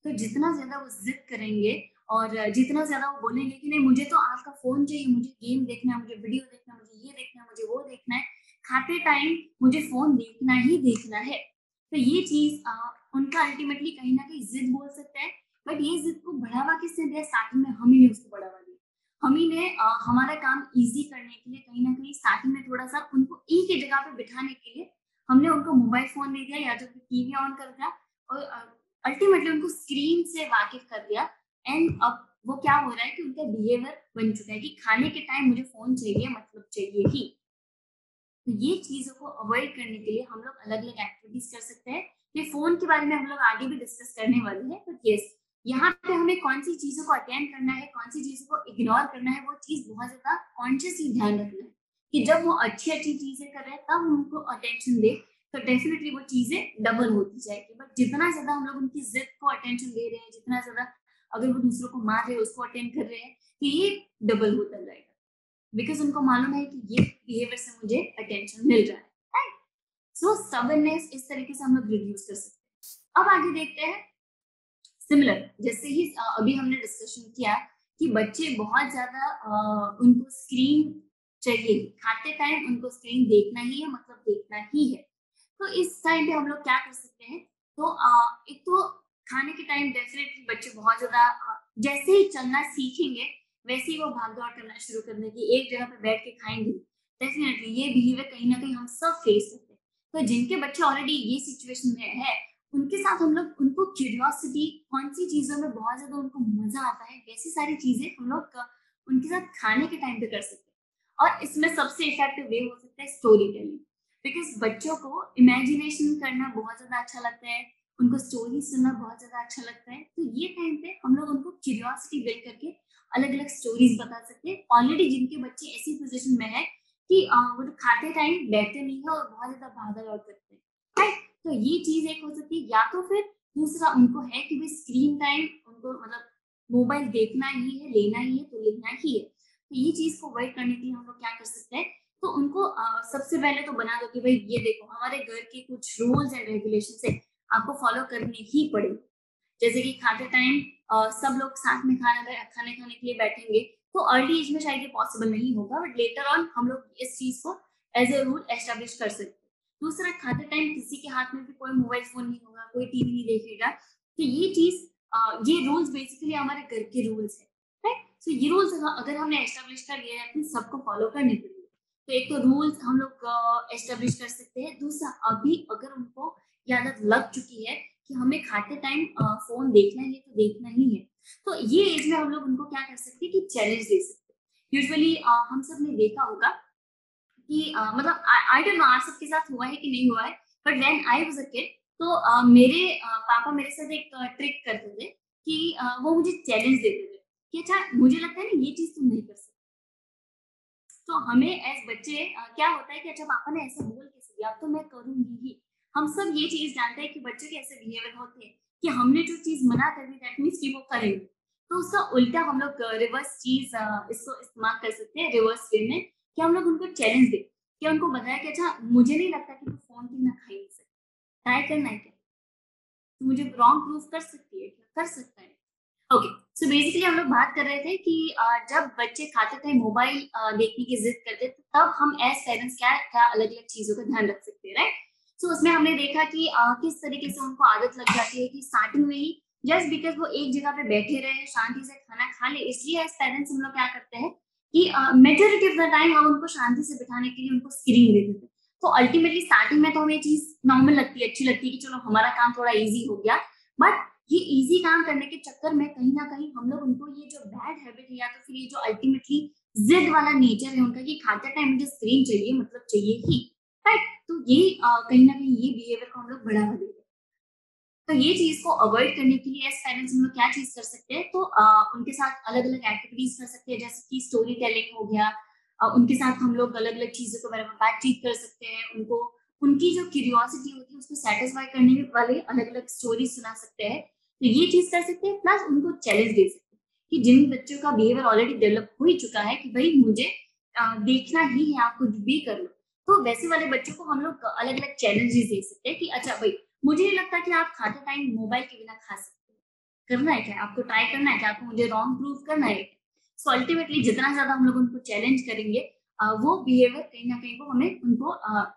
तो जितना ज्यादा वो जिद करेंगे और जितना ज्यादा वो बोलेंगे कि नहीं मुझे तो आपका फोन चाहिए, मुझे गेम देखना है, मुझे वीडियो देखना है, मुझे ये देखना है, मुझे वो देखना है, खाते टाइम मुझे फोन देखना ही देखना है, तो ये चीज उनका अल्टीमेटली कहीं ना कहीं जिद बोल सकता है। बट ये जिद को बढ़ावा किसने दिया? स्टार्टिंग में हम ही ने उसको बढ़ावा दिया। हम ही ने हमारा काम इजी करने के लिए कहीं ना कहीं स्टार्टिंग में थोड़ा सा उनको ई की जगह पे बिठाने के लिए हमने उनको मोबाइल फोन दे दिया या तो फिर टीवी ऑन कर दिया, और अल्टीमेटली उनको स्क्रीन से वाकिफ कर दिया। एंड अब वो क्या हो रहा है कि उनका बिहेवियर बन चुका है कि खाने के टाइम मुझे फोन चाहिए, मतलब चाहिए ही। तो ये चीजों को अवॉइड करने के लिए हम लोग अलग अलग एक्टिविटीज कर सकते हैं। ये फोन के बारे में हम लोग आगे भी डिस्कस करने वाले हैं, बट यस, यहाँ पे हमें कौन सी चीजों को अटेंड करना है, कौन सी चीजों को इग्नोर करना है, वो चीज बहुत ज्यादा कॉन्शियसली ध्यान रखना है कि जब वो अच्छी अच्छी चीजें कर रहे हैं तब हम उनको अटेंशन दे, तो डेफिनेटली वो चीजें डबल होती जाएगी। बट जितना ज्यादा हम लोग उनकी जिद को अटेंशन दे रहे हैं, जितना ज्यादा अगर वो दूसरों को मार रहे हैं उसको अटेंड कर रहे हैं, तो ये डबल होता जाएगा, बिकॉज उनको मालूम है कि ये बिहेवियर से मुझे अटेंशन मिल रहा है, राइट। सो स्टबर्ननेस इस तरीके से हम लोग रिड्यूस कर सकते हैं। अब आगे देखते हैं सिमिलर, जैसे ही अभी हमने डिस्कशन किया कि बच्चे बहुत ज्यादा उनको स्क्रीन चाहिए, खाते टाइम उनको स्क्रीन देखना ही है, मतलब देखना ही है। तो इस टाइम पे हम लोग क्या कर सकते हैं, तो एक तो खाने के टाइम डेफिनेटली बच्चे बहुत ज्यादा जैसे ही चलना सीखेंगे वैसे ही वो भाग दौड़ करना शुरू कर देंगे, एक जगह पे बैठ के खाएंगे। डेफिनेटली ये बिहेवियर कहीं ना कहीं हम सब फेस करते हैं। तो जिनके बच्चे ऑलरेडी ये सिचुएशन में है, उनके साथ हम लोग उनको क्यूरियोसिटी, कौन सी चीजों में बहुत ज्यादा उनको मजा आता है, वैसी सारी चीजें हम लोग उनके साथ खाने के टाइम पे कर सकते हैं। और इसमें सबसे इफेक्टिव वे हो सकता है स्टोरी टेलिंग, बिकॉज बच्चों को इमेजिनेशन करना बहुत ज्यादा अच्छा लगता है, उनको स्टोरी सुनना बहुत ज्यादा अच्छा लगता है। तो ये टाइम पे हम लोग उनको क्यूरियोसिटी बिल्ड करके अलग अलग स्टोरीज बता सकते हैं। ऑलरेडी जिनके बच्चे ऐसी पोजिशन में है कि वो तो खाते टाइम बैठते नहीं है और बहुत ज्यादा भागा दौड़ करते हैं, राइट। तो ये चीज एक हो सकती है, या तो फिर दूसरा उनको है कि भाई स्क्रीन टाइम उनको मतलब मोबाइल देखना ही है, लेना ही है, तो लेना ही है। तो ये चीज को अवॉइड करने के लिए हम लोग क्या कर सकते हैं, तो उनको सबसे पहले तो बना दो कि भाई ये देखो हमारे घर के कुछ रूल्स एंड रेगुलेशन है, आपको फॉलो करने ही पड़ेंगे। जैसे कि खाते टाइम सब लोग साथ में खाने खाने के लिए बैठेंगे, तो अर्ली एज में शायद ये पॉसिबल नहीं होगा, बट लेटर ऑन हम लोग इस चीज को एज ए रूल एस्टेब्लिश कर सकते हैं। दूसरा, खाते टाइम किसी के हाथ में भी कोई मोबाइल फोन नहीं होगा, कोई टीवी नहीं देखेगा। तो ये चीज ये रूल्स बेसिकली हमारे घर के रूल्स है, राइट। सो ये रूल्स अगर हमने एस्टेब्लिश कर लिया है, फिर सबको फॉलो करने पड़ेंगे। तो एक तो रूल्स हम लोग एस्टेब्लिश कर सकते हैं। दूसरा, अभी अगर उनको ये आदत लग चुकी है कि हमें खाते टाइम फोन देखना ही है, तो देखना ही है, तो ये एज में हम लोग उनको क्या कर सकते हैं कि चैलेंज दे सकते हैं। यूजुअली हम सब ने देखा होगा कि मतलब आई डोंट नो आप सबके साथ हुआ है कि नहीं हुआ है, but when I was a kid, तो मेरे पापा मेरे साथ एक ट्रिक करते थे कि वो मुझे चैलेंज देते थे कि अच्छा मुझे लगता है ना ये चीज तुम नहीं कर सकते। तो हमें एज बच्चे क्या होता है कि अच्छा पापा ने ऐसा बोल कैसे दिया, अब तो मैं करूंगी ही। हम सब ये चीज जानते हैं कि बच्चों के ऐसे बिहेवियर होते हैं कि हमने जो चीज मना कर दी दैट मीन्स कि वो करेंगे। तो उसका उल्टा हम लोग रिवर्स चीज इसको इस्तेमाल कर सकते हैं रिवर्स वे में, कि हम लोग उनको चैलेंज दें, कि उनको बताया कि अच्छा मुझे नहीं लगता कि तू फोन की ना खाई नहीं सकती, ट्राई करना है क्या, तू मुझे रॉन्ग प्रूफ कर सकती है क्या, कर सकता है। ओके। सो बेसिकली हम लोग बात कर रहे थे कि जब बच्चे खाते थे मोबाइल देखने की जिद करते थे, तब हम एज पेरेंट्स क्या क्या अलग अलग चीजों का ध्यान रख सकते हैं, राइट। सो उसमें हमने देखा कि किस तरीके से उनको आदत लग जाती है कि स्टार्टिंग में ही जस्ट बिकॉज वो एक जगह पे बैठे रहे, शांति से खाना खा ले, इसलिए एज पेरेंट्स हम लोग क्या करते हैं कि मेजोरिटी ऑफ द टाइम हम उनको शांति से बिठाने के लिए उनको स्क्रीन दे देते हैं। तो अल्टीमेटली स्टार्टिंग में तो हमें चीज नॉर्मल लगती है, अच्छी लगती है कि चलो हमारा काम थोड़ा इजी हो गया, बट ये इजी काम करने के चक्कर में कहीं ना कहीं हम लोग उनको ये जो बैड हैबिट है, या तो फिर ये जो अल्टीमेटली जिद वाला नेचर है उनका कि खाते टाइम मुझे स्क्रीन चाहिए मतलब चाहिए ही, राइट। तो ये कहीं ना कहीं ये बिहेवियर को हम लोग बढ़ावा देते हैं। तो ये चीज को अवॉइड करने के लिए एज पेरेंट्स हम लोग क्या चीज कर सकते हैं, तो उनके साथ अलग अलग एक्टिविटीज कर सकते हैं, जैसे कि स्टोरी टेलिंग हो गया। उनके साथ हम लोग अलग अलग चीजों के बारे में बातचीत कर सकते हैं, उनको उनकी जो क्यूरियोसिटी होती है उसको सेटिस्फाई करने वाले अलग अलग स्टोरी सुना सकते हैं। तो ये चीज कर सकते हैं, प्लस उनको चैलेंज दे सकते हैं कि जिन बच्चों का बिहेवियर ऑलरेडी डेवलप हो ही चुका है कि भाई मुझे देखना ही है, आप कुछ भी कर लो, तो वैसे वाले बच्चों को हम लोग अलग अलग चैलेंजेस दे सकते हैं कि अच्छा भाई मुझे नहीं लगता कि आप खाते टाइम मोबाइल के बिना खा सकते हो। करना है क्या? आपको ट्राई करना है क्या? आपको मुझे रॉन्ग प्रूव करना है क्या? सो अल्टीमेटली जितना ज़्यादा हम लोग उनको चैलेंज करेंगे वो बिहेवियर कहीं न कहीं वो हमें उनको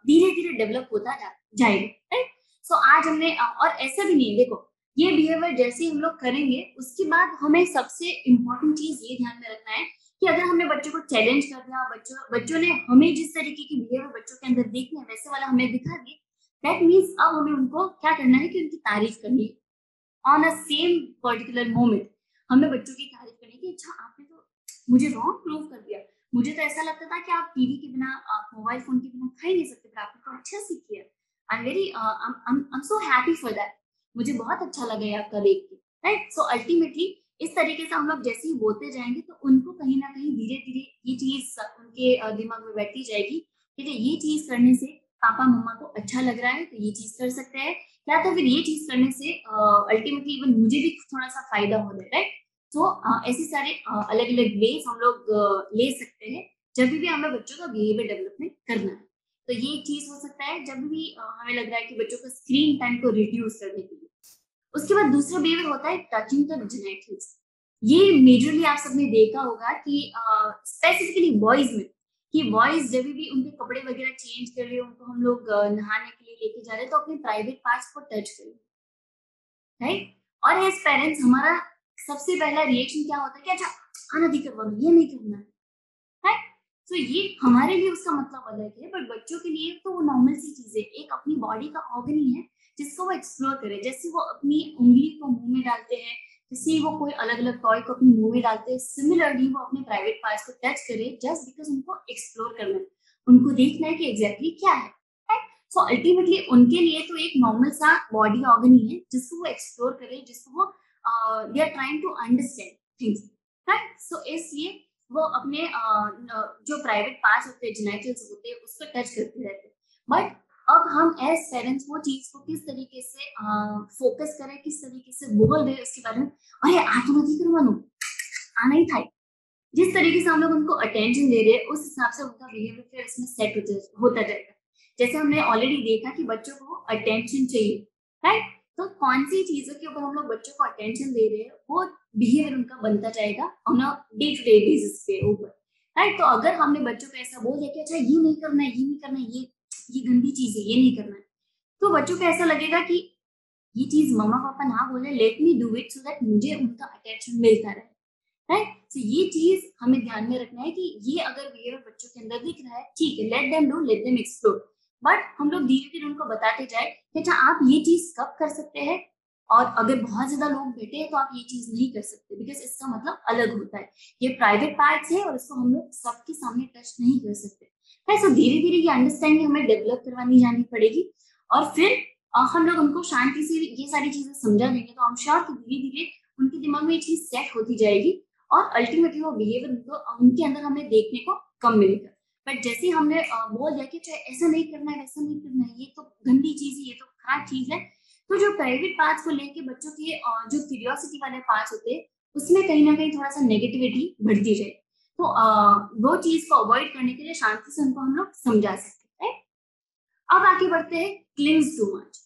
धीरे-धीरे डेवलप होता जाएगा, राइट? सो आज हमने और ऐसा भी नहीं है देखो, ये बिहेवियर जैसे ही हम लोग करेंगे उसके बाद हमें सबसे इम्पोर्टेंट चीज़ ये ध्यान में रखना है कि अगर हमने बच्चों को चैलेंज कर दिया, बच्चों ने हमें जिस तरीके की बिहेवियर बच्चों के अंदर देखनी है वैसे वाला हमें दिखा दिया, दैट मीन्स अब हमें उनको क्या करना है कि उनकी तारीफ करनी है on a same particular moment. हमें बच्चों की तारीफ करनी है कि अच्छा आपने तो मुझे रॉन्ग प्रूव कर दिया, मुझे तो ऐसा लगता था कि आप टीवी के बिना, आप मोबाइल फोन के बिना खा ही नहीं सकते, पर आपने तो अच्छा सीख किया। आई am very I am so happy for that. मुझे बहुत अच्छा लगा ये आपका देख के। राइट। सो अल्टीमेटली इस तरीके से हम लोग जैसे ही बोलते जाएंगे तो उनको कहीं ना कहीं धीरे धीरे ये चीज उनके दिमाग में बैठती जाएगी, ठीक है, ये चीज करने से पापा मम्मा को अच्छा लग रहा है तो ये चीज कर सकते हैं, या तो फिर ये चीज करने से अल्टीमेटली इवन मुझे भी थोड़ा सा फायदा हो रहा है, राइट। तो ऐसे सारे अलग अलग वेज हम लोग ले सकते हैं जब भी हमें बच्चों का बिहेवियर डेवलपमेंट करना है। तो ये एक चीज हो सकता है जब भी हमें लग रहा है कि बच्चों का स्क्रीन टाइम को रिड्यूस करने के लिए। उसके बाद दूसरा बिहेवियर होता है टचिंग द जेनिटल्स। ये मेजरली आप सबने देखा होगा कि स्पेसिफिकली बॉयज में, कि बॉयज जब भी उनके कपड़े वगैरह चेंज कर रहे हैं, उनको हम लोग नहाने के लिए लेके जा रहे हैं तो अपने प्राइवेट पार्ट्स को टच करें, राइट। और एज पेरेंट्स हमारा सबसे पहला रिएक्शन क्या होता है कि अच्छा आना दी करवा लो, ये नहीं करना है। तो ये हमारे लिए उसका मतलब अलग है, बट बच्चों के लिए तो वो नॉर्मल सी चीज है, एक अपनी बॉडी का ऑर्गन ही है जिसको वो एक्सप्लोर करे। जैसे वो अपनी उंगली को मुंह में डालते हैं, जैसे वो कोई अलग अलग टॉय को अपने मुंह में डालते हैं, सिमिलरली वो अपने प्राइवेट पार्ट्स को टच करे जस्ट बिकॉज उनको एक्सप्लोर करना है, उनको देखना है कि एग्जैक्टली क्या है। सो अल्टीमेटली उनके लिए तो एक नॉर्मल सा बॉडी ऑर्गन ही है जिसको वो एक्सप्लोर करे, जिसको वो they are trying to understand things, right. So इसलिए वो अपने जो प्राइवेट पार्ट्स होते हैं, जेनिटल्स होते हैं, उसको टच करते रहते हैं। बट अब हम एज पेरेंट्स वो चीज को किस तरीके से फोकस करें, किस तरीके से बोल रहे हैं उसके बारे में, अरे आ तो नहीं करवानो, आना ही था, जिस तरीके से हम लोग उनको अटेंशन दे रहे हैं उस हिसाब से उनका बिहेवियर फिर इसमें सेट होता जाएगा। जैसे हमने ऑलरेडी देखा कि बच्चों को अटेंशन चाहिए, राइट। तो कौन सी चीजों के ऊपर हम लोग बच्चों को अटेंशन दे रहे हैं वो बिहेवियर उनका बनता जाएगा on a day to day basis पे ऊपर, राइट। तो अगर हमने बच्चों को ऐसा बोल दिया कि अच्छा ये नहीं करना है, ये नहीं करना है, ये गंदी चीज है, ये नहीं करना है, तो बच्चों को ऐसा लगेगा कि ये चीज मम्मा पापा ना बोले, let me do it so that मुझे उनका अटेंशन मिलता रहे, राइट। तो ये चीज हमें ध्यान में रखना है कि ये अगर बिहेवियर बच्चों के अंदर दिख रहा है, ठीक है, let them do, let them explore, but हम लोग धीरे धीरे उनको बताते जाए कि अच्छा आप ये चीज कब कर सकते हैं, और अगर बहुत ज्यादा लोग बैठे हैं तो आप ये चीज नहीं कर सकते बिकॉज इसका मतलब अलग होता है, ये प्राइवेट पार्ट्स है और इसको हम लोग सबके सामने टच नहीं कर सकते, है। सो धीरे धीरे ये अंडरस्टैंडिंग हमें डेवलप करवानी जानी पड़ेगी, और फिर हम लोग उनको शांति से ये सारी चीजें समझा देंगे तो हम श्योर कि धीरे धीरे उनके दिमाग में ये चीज सेट होती जाएगी, और अल्टीमेटली वो बिहेवियर उनके अंदर हमें देखने को कम मिलेगा। बट जैसे ही हमने बोल दिया कि चाहे ऐसा नहीं करना है, वैसा नहीं करना है, ये तो गंदी चीज है, ये तो खराब चीज है, तो जो प्राइवेट पार्ट्स को लेके बच्चों के जो क्यूरियोसिटी वाले पार्ट्स होते हैं उसमें कहीं ना कहीं थोड़ा सा नेगेटिविटी बढ़ती जाए, तो वो चीज को अवॉइड करने के लिए शांति से उनको हम लोग समझा सकते हैं। अब आगे बढ़ते हैं क्लिंग्स टू मच।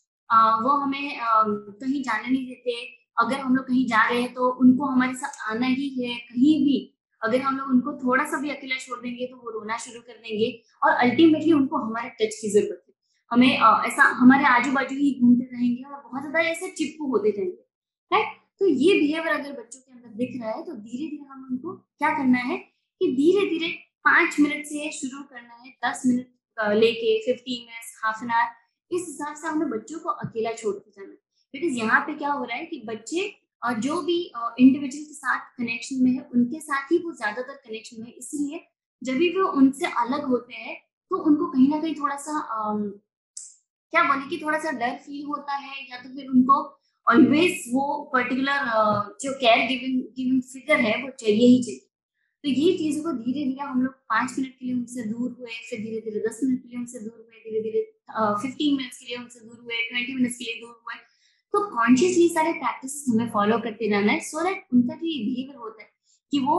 वो हमें कहीं जाने नहीं देते, अगर हम लोग कहीं जा रहे हैं तो उनको हमारे साथ आना ही है कहीं भी, अगर हम लोग उनको थोड़ा सा भी अकेला छोड़ देंगे तो वो रोना शुरू कर देंगे, और अल्टीमेटली उनको हमारे टच की जरूरत है, हमें ऐसा हमारे आजू बाजू ही घूमते रहेंगे और बहुत ज्यादा ऐसे चिपकू होते जाएंगे, राइट। तो ये बिहेवियर अगर बच्चों के अंदर दिख रहा है तो धीरे धीरे हम उनको क्या करना है कि धीरे धीरे 5 मिनट से शुरू करना है, 10 मिनट लेके 15 मिनट्स, हाफ एन आवर, इस हिसाब से हमें बच्चों को अकेला छोड़ते जाना है। बिकॉज यहाँ पे क्या हो रहा है कि बच्चे जो भी इंडिविजुअल के साथ कनेक्शन में है उनके साथ ही वो ज्यादातर कनेक्शन में है, इसीलिए जब भी वो उनसे अलग होते हैं तो उनको कहीं ना कहीं थोड़ा सा क्या बोले कि थोड़ा सा डर फील होता है, या तो फिर उनको ऑलवेज वो पर्टिकुलर जो केयर गिविंग गिविंग फिगर है वो चाहिए ही चाहिए। तो ये चीजों को धीरे धीरे हम लोग 5 मिनट के लिए उनसे दूर हुए, फिर धीरे धीरे 10 मिनट के लिए उनसे दूर हुए, धीरे धीरे 15 मिनट्स के लिए उनसे दूर हुए, 20 मिनट्स के लिए दूर हुए। तो कॉन्शियसली सारे प्रैक्टिस हमें फॉलो करते जाना है सो दैट उनका जो ये बिहेवियर होता है कि वो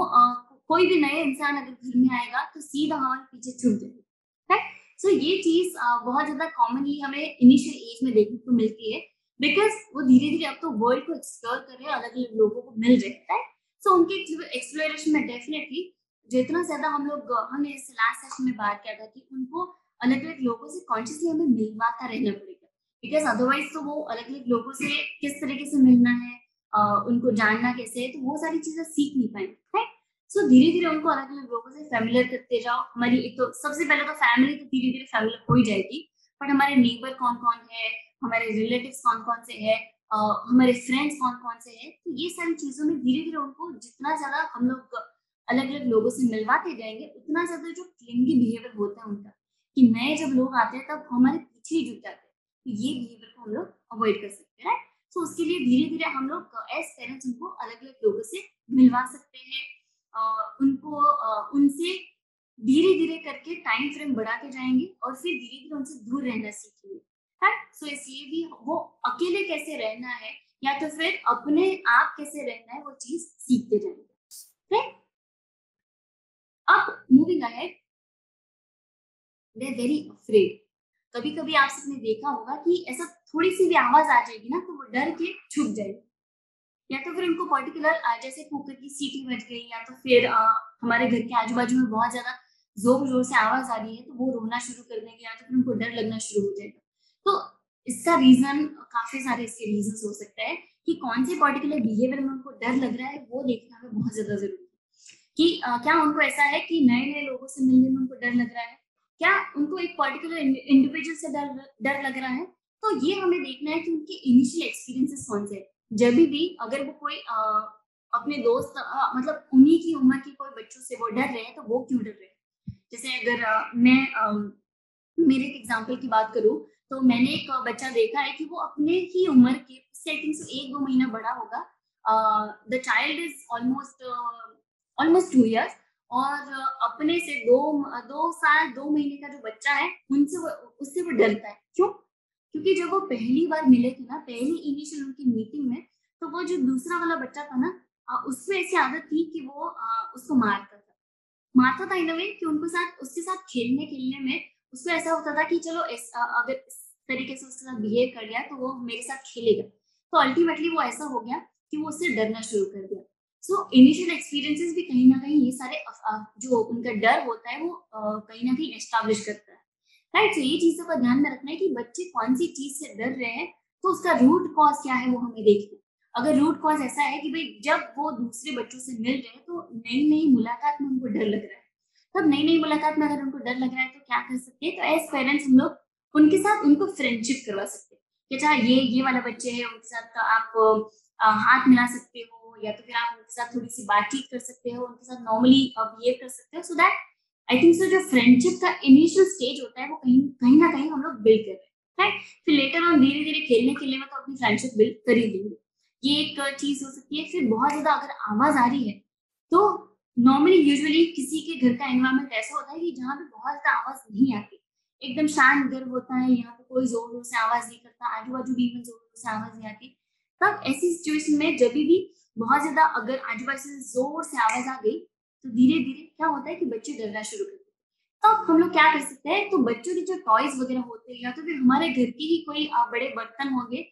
कोई भी नए इंसान अगर घर में आएगा तो सीधा हमारे पीछे छुप जाएगा, राइट। सो ये चीज बहुत ज्यादा कॉमनली हमें इनिशियल एज में देखने को मिलती है, बिकॉज वो धीरे धीरे अब तो वर्ल्ड को एक्सप्लोर कर रहे हैं, अलग अलग लोगों को मिल रहे हैं, सो उनके एक्सप्लोरेशन में डेफिनेटली जितना ज्यादा हम लोग, हमने इस लास्ट सेशन में बात किया था कि उनको अलग अलग लोगों से कॉन्शियसली हमें मिलवाता रहना पड़ेगा, बिकॉज अदरवाइज तो वो अलग अलग लोगों से किस तरीके से मिलना है, उनको जानना कैसे है, तो वो सारी चीजें सीख नहीं पाएंगे, राइट। सो धीरे धीरे उनको अलग अलग लोगों से फैमिलियर करते जाओ। हमारी एक तो सबसे पहले तो फैमिली तो धीरे धीरे फैमिलियर हो ही जाएगी, बट हमारे नेबर कौन कौन है, हमारे रिलेटिव्स कौन कौन से है, हमारे फ्रेंड्स कौन कौन से हैं, तो ये सारी चीजों में धीरे धीरे उनको जितना ज्यादा हम लोग अलग अलग लोगों से मिलवाते जाएंगे उतना ज्यादा जो क्लिंगी बिहेवियर होता है उनका, कि नए जब लोग आते हैं तब हमारे पीछे ही जुट जाते हैं, तो ये बिहेवियर को हम लोग अवॉइड कर सकते हैं, राइट। तो उसके लिए धीरे-धीरे हम लोग एज़ पेरेंट्स उनको अलग-अलग लोगों से मिलवा सकते हैं। उनको उनसे धीरे-धीरे करके टाइम फ्रेम बढ़ाते जाएँगे और फिर धीरे-धीरे उनसे दूर रहना सीखेंगे, राइट? सो इसलिए भी वो अकेले कैसे रहना है या तो फिर अपने आप कैसे रहना है वो चीज़ सीखते जाएँगे, राइट? अब moving ahead, they are very afraid. कभी-कभी आप सबने देखा होगा कि ऐसा थोड़ी-सी भी आवाज़ आ जाएगी ना तो वो डर के छुप जाएँगे। या तो फिर उनको पर्टिकुलर जैसे कुकर की सीटी बज गई या तो फिर हमारे घर के आजू-बाजू में बहुत ज़्यादा ज़ोर-ज़ोर से आवाज़ आ रही है तो वो रोना शुरू कर देंगे या तो फिर उनको डर लगना शुरू हो जाएगा। तो इसका रीज़न काफ़ी सारे इसके रीज़न्स हो सकते हैं कि कौन से पर्टिकुलर बिहेवियर में उनको डर लग रहा है वो देखना हमें बहुत ज़्यादा ज़रूरी है। कि क्या उनको ऐसा है कि नए-नए लोगों से मिलने में उनको डर लग रहा है? क्या उनको एक पर्टिकुलर इंडिविजुअल से डर डर लग रहा है? तो ये हमें देखना है कि उनके इनिशियल एक्सपीरियंसेस कौन से हैं। जभी भी अगर वो कोई अपने दोस्त मतलब उन्हीं की उम्र के कोई बच्चों से वो डर रहे हैं, तो वो क्यों डर रहे हैं? जैसे अगर मैं मेरे एक एग्ज़ाम्पल की बात करूँ, तो मैंने एक बच्चा देखा है कि वो अपने ही उम्र के उससे आई थिंक सो 1-2 महीना बड़ा होगा। The child is almost 2 years और अपने से 2 साल 2 महीने का जो बच्चा है, उनसे वो उससे वो डरता है। क्यों? क्योंकि जब वो पहली बार मिले थे ना, पहली इनिशियल उनकी मीटिंग में, तो वो जो दूसरा वाला बच्चा था ना उसमें ऐसी आदत थी कि वो उसको मारता था। मारता था इन अ वे कि उनको साथ उसके साथ खेलने-खेलने में उसको ऐसा होता था कि चलो अगर इस तरीके से उसके साथ बिहेव कर लिया तो वो मेरे साथ खेलेगा। तो अल्टीमेटली वो ऐसा हो गया कि वो उससे डरना शुरू कर दिया। सो इनिशियल एक्सपीरियंसेस भी कहीं न कहीं ये सारे जो उनका डर होता है वो कहीं न कहीं एस्टेब्लिश करता है। राइट? तो ये चीज़ों का ध्यान में रखना है कि बच्चे कौन-सी चीज़ से डर रहे हैं, तो उसका रूट कॉज़ क्या है वो हमें देखना है। अगर रूट कॉज़ ऐसा है कि भई जब वो दूसरे बच्चों से मिल रहे हैं तो नई-नई मुलाकात में उनको डर लग रहा है। तब नई-नई मुलाकात में अगर उनको डर लग रहा है तो क्या कर सकते हैं? तो एज़ पेरेंट्स हम लोग उनके साथ उनको फ्रेंडशिप करवा सकते हैं। कि अच्छा ये वाला बच्चे हैं उनके साथ आप हाथ मिला सकते हो या तो फिर आप उनके साथ थोड़ी-सी बातचीत कर सकते हो, उनके साथ नॉर्मली बिहेव कर सकते हो सो दैट आई थिंक सो जो फ्रेंडशिप का इनिशियल स्टेज होता है वो कहीं कहीं न कहीं हम लोग बिल्ड कर रहे हैं, राइट? फिर लेटर ऑन धीरे-धीरे खेलने-खेलने में तो अपनी फ्रेंडशिप बिल्ड कर ही लेंगे। ये एक चीज़ हो सकती है। फिर बहुत ज़्यादा अगर आवाज़ आ रही है, तो नॉर्मली यूजुअली किसी के घर का एनवायरनमेंट ऐसा होता है कि जहाँ पे बहुत ज़्यादा आवाज़ नहीं आती। एकदम शांत घर होता है, यहाँ पे कोई ज़ोर-ज़ोर से आवाज़ नहीं करता, आजू-बाजू भी इवन ज़ोर-ज़ोर से आवाज़ नहीं आती। तब ऐसी सिचुएशन में जभी भी बहुत ज़्यादा अगर आजू-बाजू से ज़ोर से आवाज़ आ गई, तो धीरे-धीरे क्या होता है कि बच्चे डरना शुरू करते हैं। तब हम लोग क्या कर सकते हैं, तो बच्चों के जो टॉयज़ वगैरह होते हैं या तो फिर हमारे घर के ही कोई बड़े बर्तन होंगे,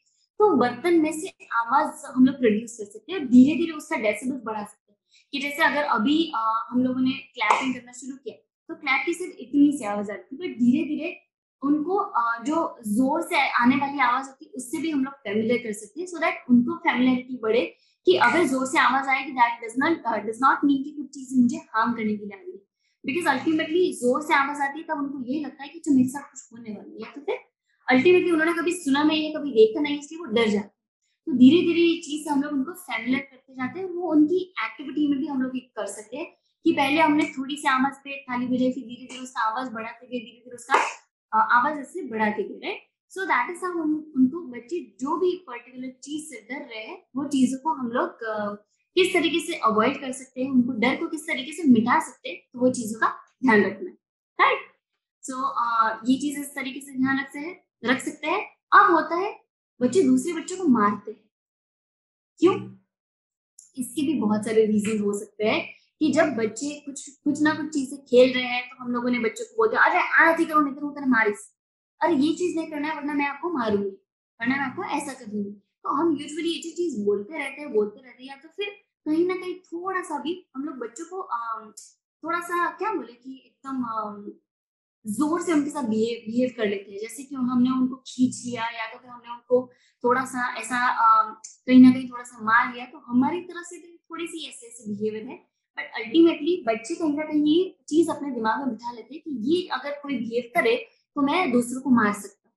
तो बर्तन में से आवाज़ हम लोग प्रोड्यूस कर सकते हैं और धीरे-धीरे उसका डेसिबल बढ़ा सकते हैं। कि जैसे अगर अभी हम लोगों ने क्लैपिंग करना शुरू किया, तो क्लैप की सिर्फ़ इतनी सी आवाज़ आती है, बट धीरे-धीरे उनको जो ज़ोर से आने वाली आवाज़ होती है, उससे भी हम लोग फ़ैमिलियर कर सकते हैं सो दैट उनको फ़ैमिलियरिटी बढ़े कि अगर ज़ोर से आवाज़ आएगी दैट डज़ नॉट मीन कि कुछ चीज़ें मुझे हार्म करने के लिए आ रही है। बिकॉज़ अल्टीमेटली ज़ोर से आवाज़ आती है तब उनको यही लगता है कि जो मेरे साथ कुछ होने वाला है या तो फिर अल्टीमेटली उन्होंने कभी सुना नहीं है, कभी देखा नहीं है इसलिए वो डर जाते हैं। तो धीरे-धीरे ये चीज़ से हम लोग उनको फ़ैमिलियर करते जाते हैं, वो उनकी एक्टिविटी में भी हम लोग ये कर सकते हैं कि पहले हमने थोड़ी-सी आवाज़ पे थाली बजाई, फिर धीरे-धीरे उसका आवाज़ बढ़ाते गए, धीरे-धीरे उसका आवाज़ ऐसे बढ़ाते गए, right? So that is how हम उनको बच्चे जो भी पर्टिकुलर चीज़ से डर रहे हैं, वो चीज़ों को हम लोग किस तरीके से अवॉइड कर सकते हैं, उनको डर को किस तरीके से मिटा सकते हैं, तो वो चीज़ों का ध्यान रखना है, राइट? सो ये चीज़ इस तरीके से ध्यान रख सकते हैं। अब होता है बच्चे दूसरे बच्चों को मारते हैं, क्यों? इसके भी बहुत सारे रीज़न हो सकते हैं कि जब बच्चे कुछ कुछ ना कुछ चीज़ें खेल रहे हैं, तो हम लोगों ने बच्चों को बोल दिया, "अरे! आरती करो नहीं तो मैं तेरे मारीस। अरे! ये चीज़ नहीं करना है वरना मैं आपको मारूँगी, वरना मैं आपको ऐसा कर दूँगी।" तो हम यूजुअली ये जो चीज़ बोलते रहते हैं या तो फिर कहीं न कहीं थोड़ा-सा भी हम लोग बच्चों को थोड़ा-सा क्या बोले कि एकदम ज़ोर से उनके साथ बिहेव कर लेते हैं। जैसे कि हमने उनको खींच लिया या तो फिर हमने उनको थोड़ा-सा ऐसा कहीं न कहीं थोड़ा-सा मार लिया, तो हमारी तरफ से भी थोड़ी-सी ऐसे-ऐसे बिहेवियर है। बट अल्टीमेटली बच्चे कहीं न कहीं ये चीज़ अपने दिमाग में बिठा लेते हैं कि ये अगर कोई बिहेव करे, तो मैं दूसरों को मार सकता हूँ।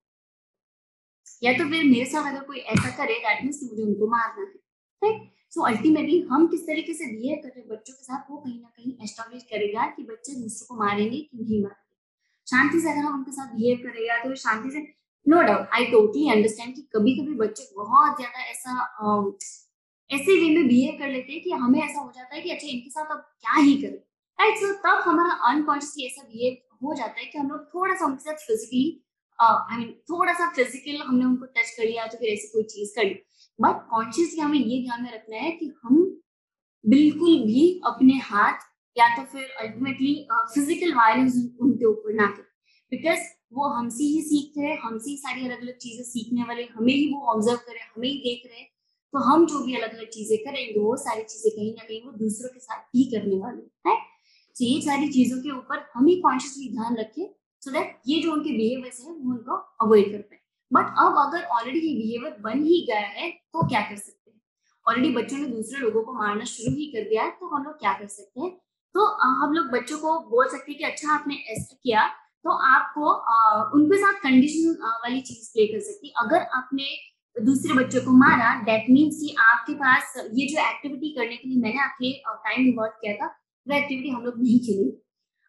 या तो फिर मेरे साथ अगर कोई ऐसा करे दैट मीन्स कि मुझे उनको मारना है, राइट? सो अल्टीमेटली हम किस तरीके से बिहेव कर रहे हैं बच्चों के साथ वो कहीं न कहीं एस्टेब्लिश करेगा कि बच्चे दूसरों को मारेंगे कि नहीं मारेंगे। शांति से अगर हम उनके साथ बिहेव करें या तो शांति से no doubt, I totally understand कि कभी-कभी बच्चे बहुत ज़्यादा ऐसे वे में बिहेव कर लेते हैं कि हमें ऐसा हो जाता है कि अच्छा इनके साथ अब क्या ही करें, राइट? सो तब हमारा अनकॉन्शियसली ऐसा बिहेव हो जाता है कि हम लोग थोड़ा-सा उनके साथ फिज़िकली आई मीन थोड़ा-सा फिज़िकल हमने उनको टच कर लिया तो फिर ऐसी कोई चीज़ कर ली। बट कॉन्शियसली हमें ये ध्यान में रखना है कि हम बिल्कुल भी अपने हाथ या तो फिर अल्टीमेटली फिजिकल वायलेंस उनके ऊपर ना करें, बिकॉज वो हमसे ही सीखते हैं, हमसे ही सारी अलग अलग चीजें सीखने वाले, हमें ही वो ऑब्जर्व करें, हमें ही देख रहे हैं। तो हम जो भी अलग अलग चीजें करेंगे वो सारी चीजें कहीं ना कहीं वो दूसरों के साथ भी करने वाले हैं। तो ये सारी चीजों के ऊपर हम ही कॉन्शियसली ध्यान रखें सो दैट ये जो उनके बिहेवियर्स है वो उनको अवॉइड कर पाए। बट अब अगर ऑलरेडी ये बिहेवियर बन ही गया है तो क्या कर सकते हैं? ऑलरेडी बच्चों ने दूसरे लोगों को मारना शुरू ही कर दिया है तो हम लोग क्या कर सकते हैं? तो हम लोग बच्चों को बोल सकते हैं कि अच्छा आपने ऐसा किया तो आपको उनके साथ कंडीशन वाली चीज प्ले कर सकती है। अगर आपने दूसरे बच्चों को मारा दैट मीन्स कि आपके पास ये जो एक्टिविटी करने के लिए मैंने आपके टाइम डिवोट किया था वो एक्टिविटी हम लोग नहीं खेलेंगे।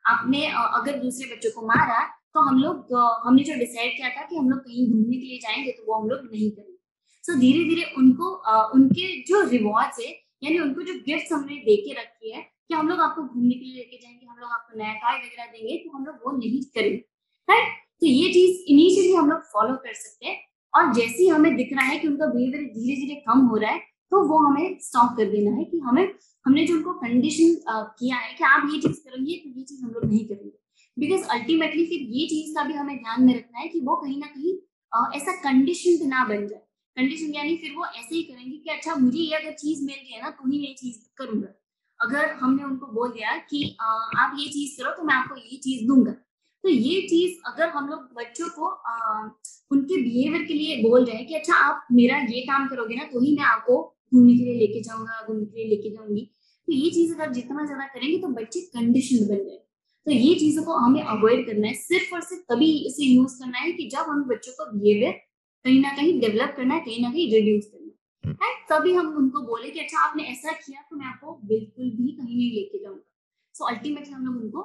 आपने अगर दूसरे बच्चों को मारा तो हम लोग हमने जो डिसाइड किया था कि हम लोग कहीं घूमने के लिए जाएंगे तो वो हम लोग नहीं करेंगे। सो धीरे धीरे उनको उनके जो रिवॉर्ड्स है यानी उनको जो गिफ्ट्स हमने दे के रखी है कि हम लोग आपको घूमने के लिए लेके जाएंगे, हम लोग आपको नया टॉय वगैरह देंगे, तो हम लोग वो नहीं करेंगे, राइट? तो ये चीज इनिशियली हम लोग फॉलो कर सकते हैं और जैसे ही हमें दिख रहा है कि उनका बिहेवियर धीरे धीरे कम हो रहा है तो वो हमें स्टॉप कर देना है कि हमें हमने जो उनको कंडीशन किया है कि आप ये चीज करेंगे तो ये चीज हम लोग नहीं करेंगे। बिकॉज अल्टीमेटली फिर ये चीज का भी हमें ध्यान में रखना है कि वो कहीं ना कहीं ऐसा कंडीशन ना बन जाए। कंडीशन यानी फिर वो ऐसे ही करेंगे कि अच्छा मुझे ये अगर चीज मिल रही है ना तो ही मैं ये चीज करूंगा। अगर हमने उनको बोल दिया कि आप ये चीज करो तो मैं आपको ये चीज दूंगा, तो ये चीज अगर हम लोग बच्चों को उनके बिहेवियर के लिए बोल रहे हैं कि अच्छा आप मेरा ये काम करोगे ना तो ही मैं आपको घूमने के लिए लेके जाऊंगा, घूमने के लिए लेके जाऊंगी। तो ये चीज अगर जितना ज्यादा करेंगे तो बच्चे कंडीशन बन जाए। तो ये चीजों को हमें अवॉइड करना है, सिर्फ और सिर्फ तभी इसे यूज करना है कि जब हम बच्चों को बिहेवियर कहीं न कहीं डेवलप करना है, कहीं न कहीं रिड्यूस करना है। एंड तभी हम उनको बोले कि अच्छा आपने ऐसा किया तो मैं आपको बिल्कुल भी कहीं नहीं लेके जाऊँगा। सो अल्टीमेटली हम लोग उनको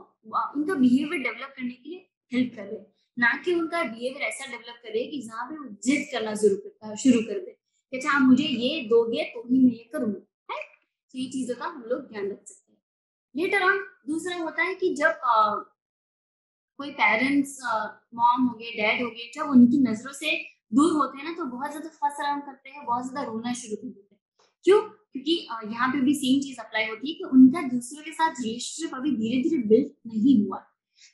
उनका बिहेवियर डेवलप करने के लिए हेल्प कर रहे हैं, ना कि उनका बिहेवियर ऐसा डेवलप कर रहे हैं कि जहाँ पे वो जिद करना शुरू कर दें कि अच्छा आप मुझे ये दोगे तो ही मैं ये करूँगा, राइट? तो ये चीज़ों का हम लोग ध्यान रख सकते हैं। लेटर ऑन दूसरा होता है कि जब कोई पेरेंट्स मॉम हो गए, डैड हो गए, जब उनकी नज़रों से दूर होते हैं ना तो बहुत ज़्यादा फँस अराउंड करते हैं, बहुत ज़्यादा रोना शुरू कर देते हैं। क्यों? क्योंकि यहाँ पे भी सेम चीज़ अप्लाई होती है कि उनका दूसरों के साथ रिलेशनशिप अभी धीरे-धीरे बिल्ड नहीं हुआ।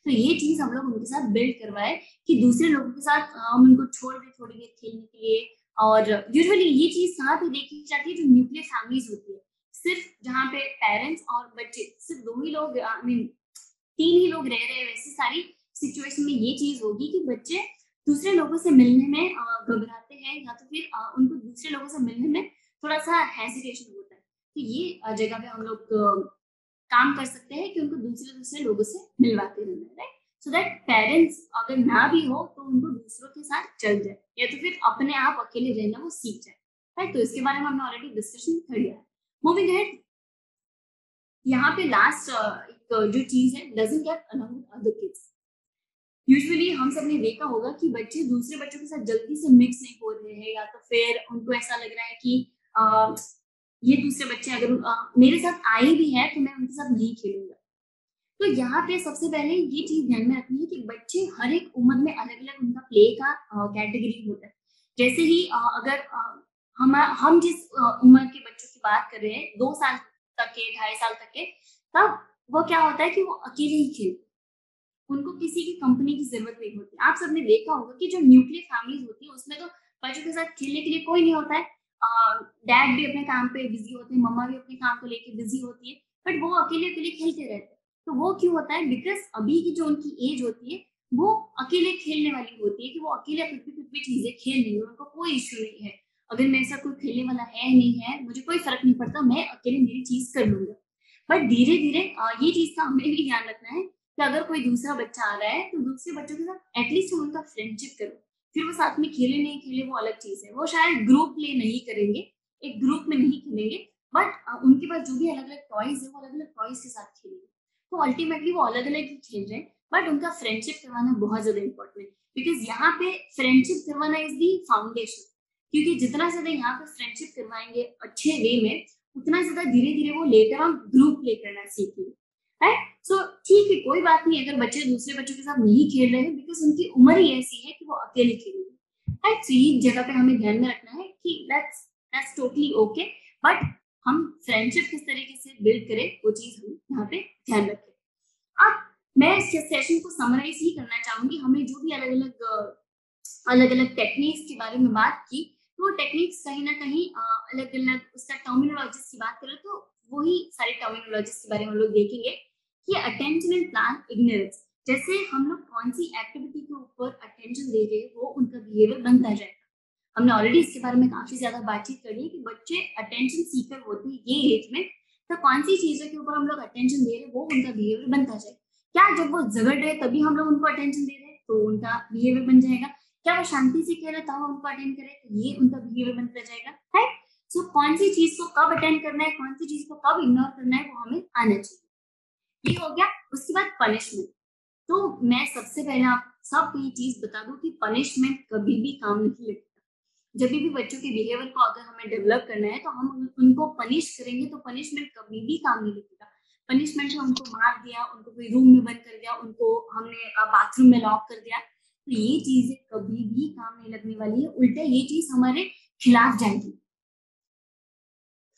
तो ये चीज़ हम लोग उनके साथ बिल्ड करवाएँ कि दूसरे लोगों के साथ हम उनको छोड़ दें थोड़ी देर खेलने के लिए। और यूजुअली ये चीज़ कहाँ पे देखी जाती है? जो न्यूक्लियर फैमिलीज़ होती है। सिर्फ़ जहाँ पे पेरेंट्स और बच्चे सिर्फ़ 2 ही लोग आई मीन 3 ही लोग रह रहे हैं, वैसी सारी सिचुएशन में ये चीज़ होगी कि बच्चे दूसरे लोगों से मिलने में घबराते हैं या तो फिर उनको दूसरे लोगों से मिलने में थोड़ा-सा हेजिटेशन होता है। तो ये जगह पे हम लोग काम कर सकते हैं कि उनको दूसरे-दूसरे लोगों से मिलवाते रहना है, राइट? सो दैट पेरेंट्स अगर ना भी हो तो उनको दूसरों के साथ चल जाए या तो फिर अपने आप अकेले रहना वो सीख जाए, राइट? तो इसके बारे में हमने ऑलरेडी डिस्कशन कर लिया है। मूविंग अहेड, यहाँ पे लास्ट एक जो चीज़ है, doesn't get along with other kids. Usually हम सब ने देखा होगा कि बच्चे दूसरे बच्चों के साथ जल्दी से मिक्स नहीं हो रहे हैं या तो फिर उनको ऐसा लग रहा है कि अ, ये दूसरे बच्चे अगर मेरे साथ आए भी हैं तो मैं उनके साथ नहीं खेलूंगा। तो यहाँ पे सबसे पहले ये चीज ध्यान में रखनी है कि बच्चे हर एक उम्र में अलग अलग उनका प्ले का कैटेगरी होता है। जैसे ही अगर हम जिस उम्र के बच्चों की बात कर रहे हैं 2 साल तक के, 2.5 साल तक के, तब वो क्या होता है कि वो अकेले ही खेलते हैं, उनको किसी की कंपनी की ज़रूरत नहीं होती। आप सबने देखा होगा कि जो न्यूक्लियर फैमिलीज़ होती है उसमें तो बच्चों के साथ खेलने के लिए कोई नहीं होता है। डैड भी अपने काम पे बिज़ी होते हैं, मम्मा भी अपने काम को लेके बिज़ी होती है, बट वो अकेले-अकेले खेलते रहते हैं। तो वो क्यों होता है? बिकॉज़ अभी की जो उनकी एज होती है, वो अकेले खेलने वाली होती है कि वो अकेले कुछ भी चीज़ें खेल लेंगे, उनको कोई इश्यू नहीं है। अगर मेरे साथ कोई खेलने वाला है, नहीं है, मुझे कोई फ़र्क नहीं पड़ता, मैं अकेले मेरी चीज़ कर लूँगा। बट धीरे-धीरे ये चीज़ का हमें भी ध्यान रखना है कि अगर कोई दूसरा बच्चा आ रहा है तो दूसरे बच्चों के साथ एटलीस्ट हम उनका फ्रेंडशिप करो। फिर वो साथ में खेले नहीं खेले वो अलग चीज़ है। वो शायद ग्रुप प्ले नहीं करेंगे, एक ग्रुप में नहीं खेलेंगे, बट उनके पास जो भी अलग-अलग टॉयज़ है वो अलग-अलग टॉयज़ के साथ खेलेंगे। तो अल्टीमेटली वो अलग-अलग ही खेल रहे हैं, बट उनका फ्रेंडशिप करवाना बहुत ज़्यादा इम्पोर्टेंट है। बिकॉज यहाँ पे फ्रेंडशिप करवाना इज दी फाउंडेशन, क्योंकि जितना ज्यादा यहाँ पे फ्रेंडशिप करवाएंगे अच्छे वे में, उतना ज्यादा धीरे धीरे वो लेटर ऑन ग्रुप प्ले करना सीखेंगे, राइट। सो ठीक है, कोई बात नहीं अगर बच्चे दूसरे बच्चों के साथ नहीं खेल रहे हैं, बिकॉज उनकी उम्र ही ऐसी है कि वो अकेले खेलेंगे, राइट। सो ये जगह पे हमें ध्यान में रखना है कि दैट्स टोटली ओके, बट हम फ्रेंडशिप किस तरीके से बिल्ड करें वो चीज हम यहाँ पे ध्यान रखें। अब मैं इस सेशन को समराइज ही करना चाहूंगी। हमने जो भी अलग अलग टेक्निक्स के बारे में बात की, तो वो टेक्निक्स कहीं ना कहीं अलग अलग उसका टर्मिनोलॉजीज की बात करें तो वही सारे टर्मिनोलॉजीज के बारे में हम लोग देखेंगे कि अटेंशन एंड प्लान इग्नोरेंस, जैसे हम लोग कौन सी एक्टिविटी के ऊपर अटेंशन दे रहे हैं वो उनका बिहेवियर बनता जाएगा। हमने ऑलरेडी इसके बारे में काफी ज्यादा बातचीत कर ली कि बच्चे अटेंशन सीकर होते हैं ये एज में, तो कौन सी चीजों के ऊपर हम लोग अटेंशन दे रहे हैं वो उनका बिहेवियर बनता जाएगा। क्या जब वो झगड़ रहे तभी हम लोग उनको अटेंशन दे रहे हैं तो उनका बिहेवियर बन जाएगा, क्या वो शांति से कह रहे तब हम उनको अटेंड करें तो ये उनका बिहेवियर बनता जाएगा, राइट। सो कौन सी चीज को कब अटेंड करना है, कौन सी चीज को कब इग्नोर करना है वो हमें आना चाहिए। ये हो गया। उसके बाद पनिशमेंट। तो मैं सबसे पहले आप सबको ये चीज बता दूं कि पनिशमेंट कभी भी काम नहीं लगता। जब भी बच्चों के बिहेवियर को अगर हमें डेवलप करना है तो हम उनको पनिश करेंगे तो पनिशमेंट कभी भी काम नहीं लगेगा। पनिशमेंट में उनको मार दिया, उनको कोई रूम में बंद कर दिया, उनको हमने बाथरूम में लॉक कर दिया, तो ये चीजें कभी भी काम नहीं लगने वाली है, उल्टे ये चीज हमारे खिलाफ जाएगी।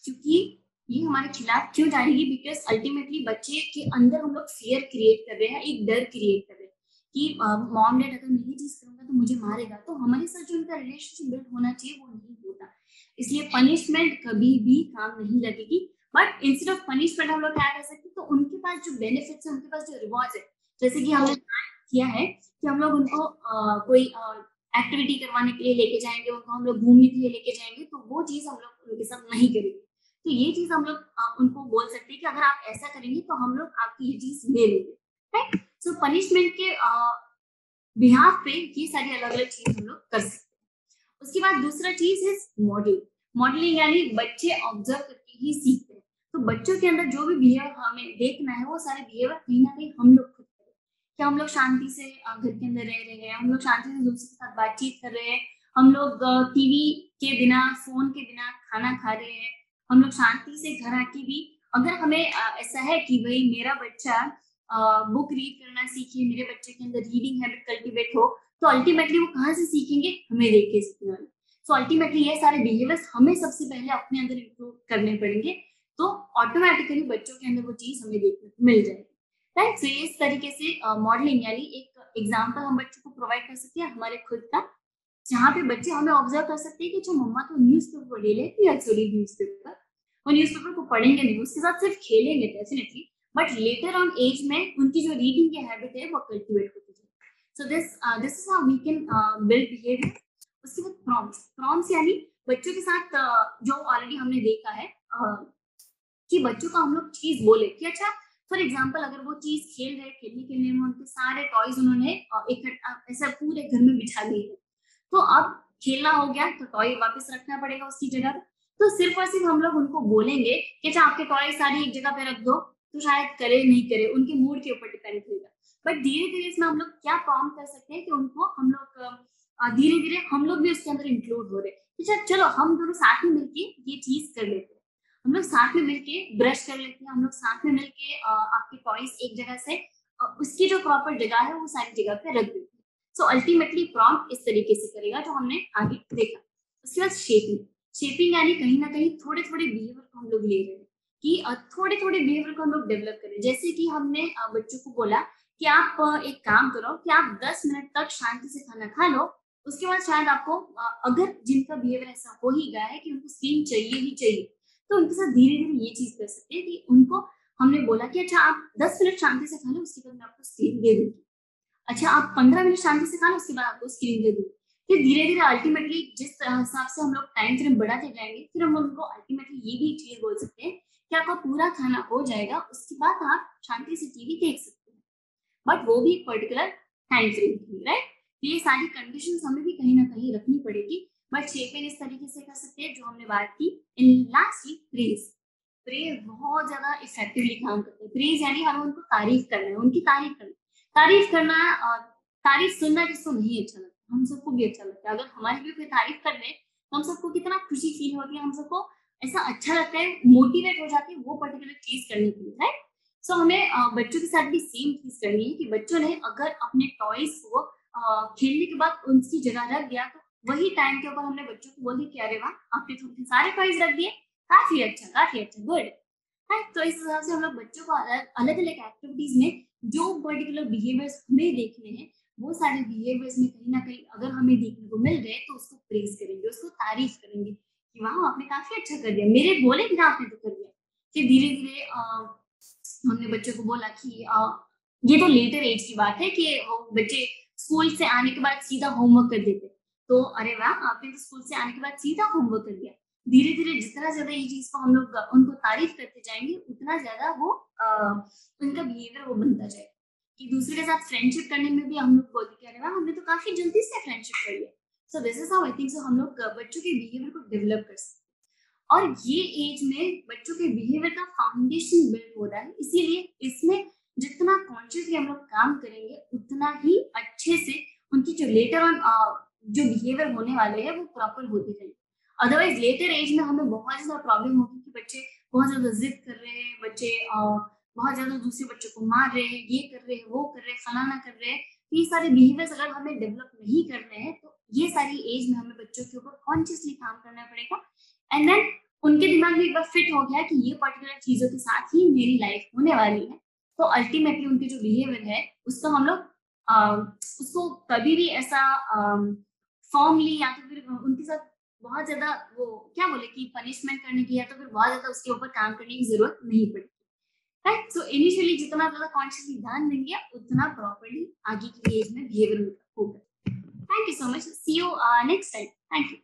क्योंकि ये हमारे खिलाफ क्यों जाएगी, बिकॉज अल्टीमेटली बच्चे के अंदर हम लोग फियर क्रिएट कर रहे हैं, एक डर क्रिएट कर रहे हैं कि मॉम डैड अगर मैं ये चीज करूंगा तो मुझे मारेगा, तो हमारे साथ जो उनका रिलेशनशिप बिल्ड होना चाहिए वो नहीं होता। इसलिए पनिशमेंट कभी भी काम नहीं लगेगी। बट इंस्टेड ऑफ पनिशमेंट हम लोग क्या कर सकते हैं, तो उनके पास जो बेनिफिट्स है, उनके पास जो रिवॉर्ड है, जैसे कि हमने किया है कि हम लोग उनको कोई एक्टिविटी करवाने के लिए लेके जाएंगे, उनको हम लोग घूमने के लिए लेके जाएंगे, तो वो चीज हम लोग उनके साथ नहीं करेंगे। तो ये चीज हम लोग उनको बोल सकते हैं कि अगर आप ऐसा करेंगे तो हम लोग आपकी ये चीज ले लेंगे, राइट। सो पनिशमेंट के बिहाफ पे ये सारी अलग अलग चीज हम लोग कर सकते हैं। उसके बाद दूसरा चीज है मॉडल। मॉडलिंग यानी बच्चे ऑब्जर्व करके ही सीखते हैं। तो बच्चों के अंदर जो भी बिहेवियर हमें देखना है वो सारे बिहेवियर कहीं ना कहीं हम लोग खुद करें। क्या हम लोग शांति से घर के अंदर रह रहे हैं, हम लोग शांति से दूसरे के साथ बातचीत कर रहे हैं, हम लोग टीवी के बिना, फोन के बिना खाना खा रहे हैं, हम लोग शांति से घर आके भी अगर हमें ऐसा है कि भाई मेरा बच्चा बुक रीड करना सीखे, मेरे बच्चे के अंदर रीडिंग हैबिट कल्टीवेट हो, तो अल्टीमेटली वो कहाँ से सीखेंगे, हमें देख के सीखने वाले। सो अल्टीमेटली ये सारे बिहेवियर्स हमें सबसे पहले अपने अंदर इंप्रूव करने पड़ेंगे, तो ऑटोमेटिकली बच्चों के अंदर वो चीज हमें देखने को मिल जाएगी, राइट। सो इस तरीके से मॉडलिंग यानी एक एग्जाम्पल हम बच्चों को प्रोवाइड कर सकते हैं हमारे खुद का, जहाँ पे बच्चे हमें ऑब्जर्व कर सकते हैं कि जो मम्मा तो न्यूज़पेपर पढ़ी लेती है, एक्चुअली न्यूज़पेपर, वो न्यूज़पेपर को पढ़ेंगे नहीं, उसके साथ सिर्फ खेलेंगे definitely, but later on age में उनकी जो रीडिंग की हैबिट है वो कल्टीवेट होती है। So this is how we can build behaviour. उसके बाद प्रॉम्प्ट्स। प्रॉम्प्ट्स यानी बच्चों के साथ जो ऑलरेडी हमने देखा है कि बच्चों को हम लोग चीज बोले कि अच्छा, फॉर एग्जाम्पल अगर वो चीज खेल रहे, खेलने में उनके सारे टॉयज उन्होंने इकट्ठा ऐसा पूरे घर में बिछा दिए हैं, तो अब खेलना हो गया तो टॉय वापस रखना पड़ेगा उसकी जगह पे। तो सिर्फ और सिर्फ हम लोग उनको बोलेंगे कि अच्छा आपके टॉय सारी एक जगह पे रख दो, तो शायद करे नहीं करे, उनके मूड के ऊपर डिपेंड करेगा। बट धीरे धीरे इसमें हम लोग क्या प्रॉम्प्ट कर सकते हैं कि उनको हम लोग धीरे धीरे हम लोग भी उसके अंदर इंक्लूड हो रहे हैं। अच्छा चलो हम दोनों साथ में मिलके ये चीज कर लेते हैं, हम लोग साथ में मिलके ब्रश कर लेते हैं, हम लोग साथ में मिलके आपके टॉयज एक जगह से उसकी जो प्रॉपर जगह है वो सारी जगह पे रख देते हैं। सो अल्टीमेटली प्रॉम्प्ट इस तरीके से करेगा जो हमने आगे देखा। उसके बाद शेपिंग। शेपिंग यानी कहीं ना कहीं थोड़े थोड़े बिहेवियर को हम लोग ले रहे हैं कि थोड़े थोड़े बिहेवियर को हम लोग डेवलप करें। जैसे कि हमने बच्चों को बोला कि आप एक काम करो कि आप 10 मिनट तक शांति से खाना खा लो, उसके बाद शायद आपको अगर जिनका बिहेवियर ऐसा हो ही गया है कि उनको स्क्रीन चाहिए ही चाहिए, तो उनके साथ धीरे धीरे ये चीज कर सकते हैं कि उनको हमने बोला कि अच्छा आप 10 मिनट शांति से खा लो, उसके बाद मैं आपको स्क्रीन दे दूंगी। अच्छा आप 15 मिनट शांति से खा लो, उसके बाद आपको स्क्रीन दे दूंगी। फिर धीरे धीरे अल्टीमेटली जिस हिसाब से हम लोग टाइम फ्रेम बढ़ाते जाएंगे, फिर हम उनको अल्टीमेटली ये भी चीज बोल सकते हैं कि आपका पूरा खाना हो जाएगा, उसके बाद आप शांति से टीवी देख सकते हैं, बट वो भी पर्टिकुलर टाइम फ्रेम के लिए, राइट। ये सारी कंडीशंस हमें भी कहीं ना कहीं रखनी पड़ेगी। बट शेपिंग इस तरीके से कर सकते हैं जो हमने बात की। इन लास्टली प्रेज। प्रेज बहुत ज्यादा इफेक्टिवली काम करते हैं। प्रेज यानी हमें उनको तारीफ करना है, उनकी तारीफ करना। तारीफ करना तारीफ सुनना जिसको नहीं अच्छा लगता, हम सबको भी अच्छा लगता है। अगर हमारी भी कोई तारीफ कर दे तो हम सबको कितना खुशी फील होती है, हम सबको ऐसा अच्छा लगता है, मोटिवेट हो जाती है वो पर्टिकुलर चीज करने के लिए, राइट। सो हमें बच्चों के साथ भी सेम चीज करनी है कि बच्चों ने अगर अपने टॉयज को खेलने के बाद उनकी जगह रख दिया, तो वही टाइम के ऊपर हमने बच्चों को बोल दिया कि अरे वाह आपने तो अपने सारे टॉयज रख दिए, काफी अच्छा, गुड। राइट, तो इस हिसाब से हम लोग बच्चों को अलग अलग अलग एक्टिविटीज में जो पर्टिकुलर बिहेवियर्स हमें देखने हैं, वो सारे बिहेवियर्स में कहीं ना कहीं अगर हमें देखने को मिल रहे हैं तो उसको प्रेज करेंगे, उसको तारीफ करेंगे कि वाह आपने काफी अच्छा कर दिया, मेरे बोले बिना आपने तो कर दिया। फिर धीरे धीरे हमने बच्चों को बोला कि ये तो लेटर एज की बात है कि बच्चे स्कूल से आने के बाद सीधा होमवर्क कर देते, तो अरे वाह आपने तो स्कूल से आने के बाद सीधा होमवर्क कर दिया। धीरे धीरे जितना ज्यादा ये चीज को हम लोग उनको तारीफ करते जाएंगे, उतना ज्यादा वो उनका बिहेवियर वो बनता जाएगा। कि दूसरे के साथ फ्रेंडशिप करने में भी हम लोग बोलते कि अरे वाह हमने तो काफी जल्दी से फ्रेंडशिप कर लिया। सो this is how I think सो हम लोग बच्चों के बिहेवियर को डेवलप कर सकते हैं। और ये एज में बच्चों के बिहेवियर का फाउंडेशन बिल्ड हो रहा है, इसीलिए इसमें जितना कॉन्शियसली हम लोग काम करेंगे उतना ही अच्छे से उनकी जो लेटर ऑन जो बिहेवियर होने वाले हैं वो प्रॉपर होते जाएंगे। अदरवाइज लेटर एज में हमें बहुत ज्यादा प्रॉब्लम होगी कि बच्चे बहुत ज्यादा जिद कर रहे हैं, बच्चे बहुत ज्यादा दूसरे बच्चों को मार रहे हैं, ये कर रहे हैं, वो कर रहे हैं, फलाना कर रहे हैं। ये सारे बिहेवियर्स अगर हमें डेवलप नहीं करने हैं तो ये सारी एज में हमें बच्चों के ऊपर कॉन्शियसली काम करना पड़ेगा। एंड देन उनके दिमाग में एक बार फिट हो गया कि ये पर्टिकुलर चीजों के साथ ही मेरी लाइफ होने वाली है, तो अल्टीमेटली उनके जो बिहेवियर है उसको हम लोग उसको कभी भी ऐसा फॉर्मली या तो फिर उनके साथ बहुत ज्यादा वो क्या बोले कि पनिशमेंट करने की या तो फिर बहुत ज्यादा उसके ऊपर काम करने की जरूरत नहीं पड़ेगी। राइट, सो इनिशियली जितना ज्यादा कॉन्शियसली ध्यान देंगे उतना प्रॉपर्ली आगे की एज में बिहेवियर होगा। Thank you so much, see you next time, thank you.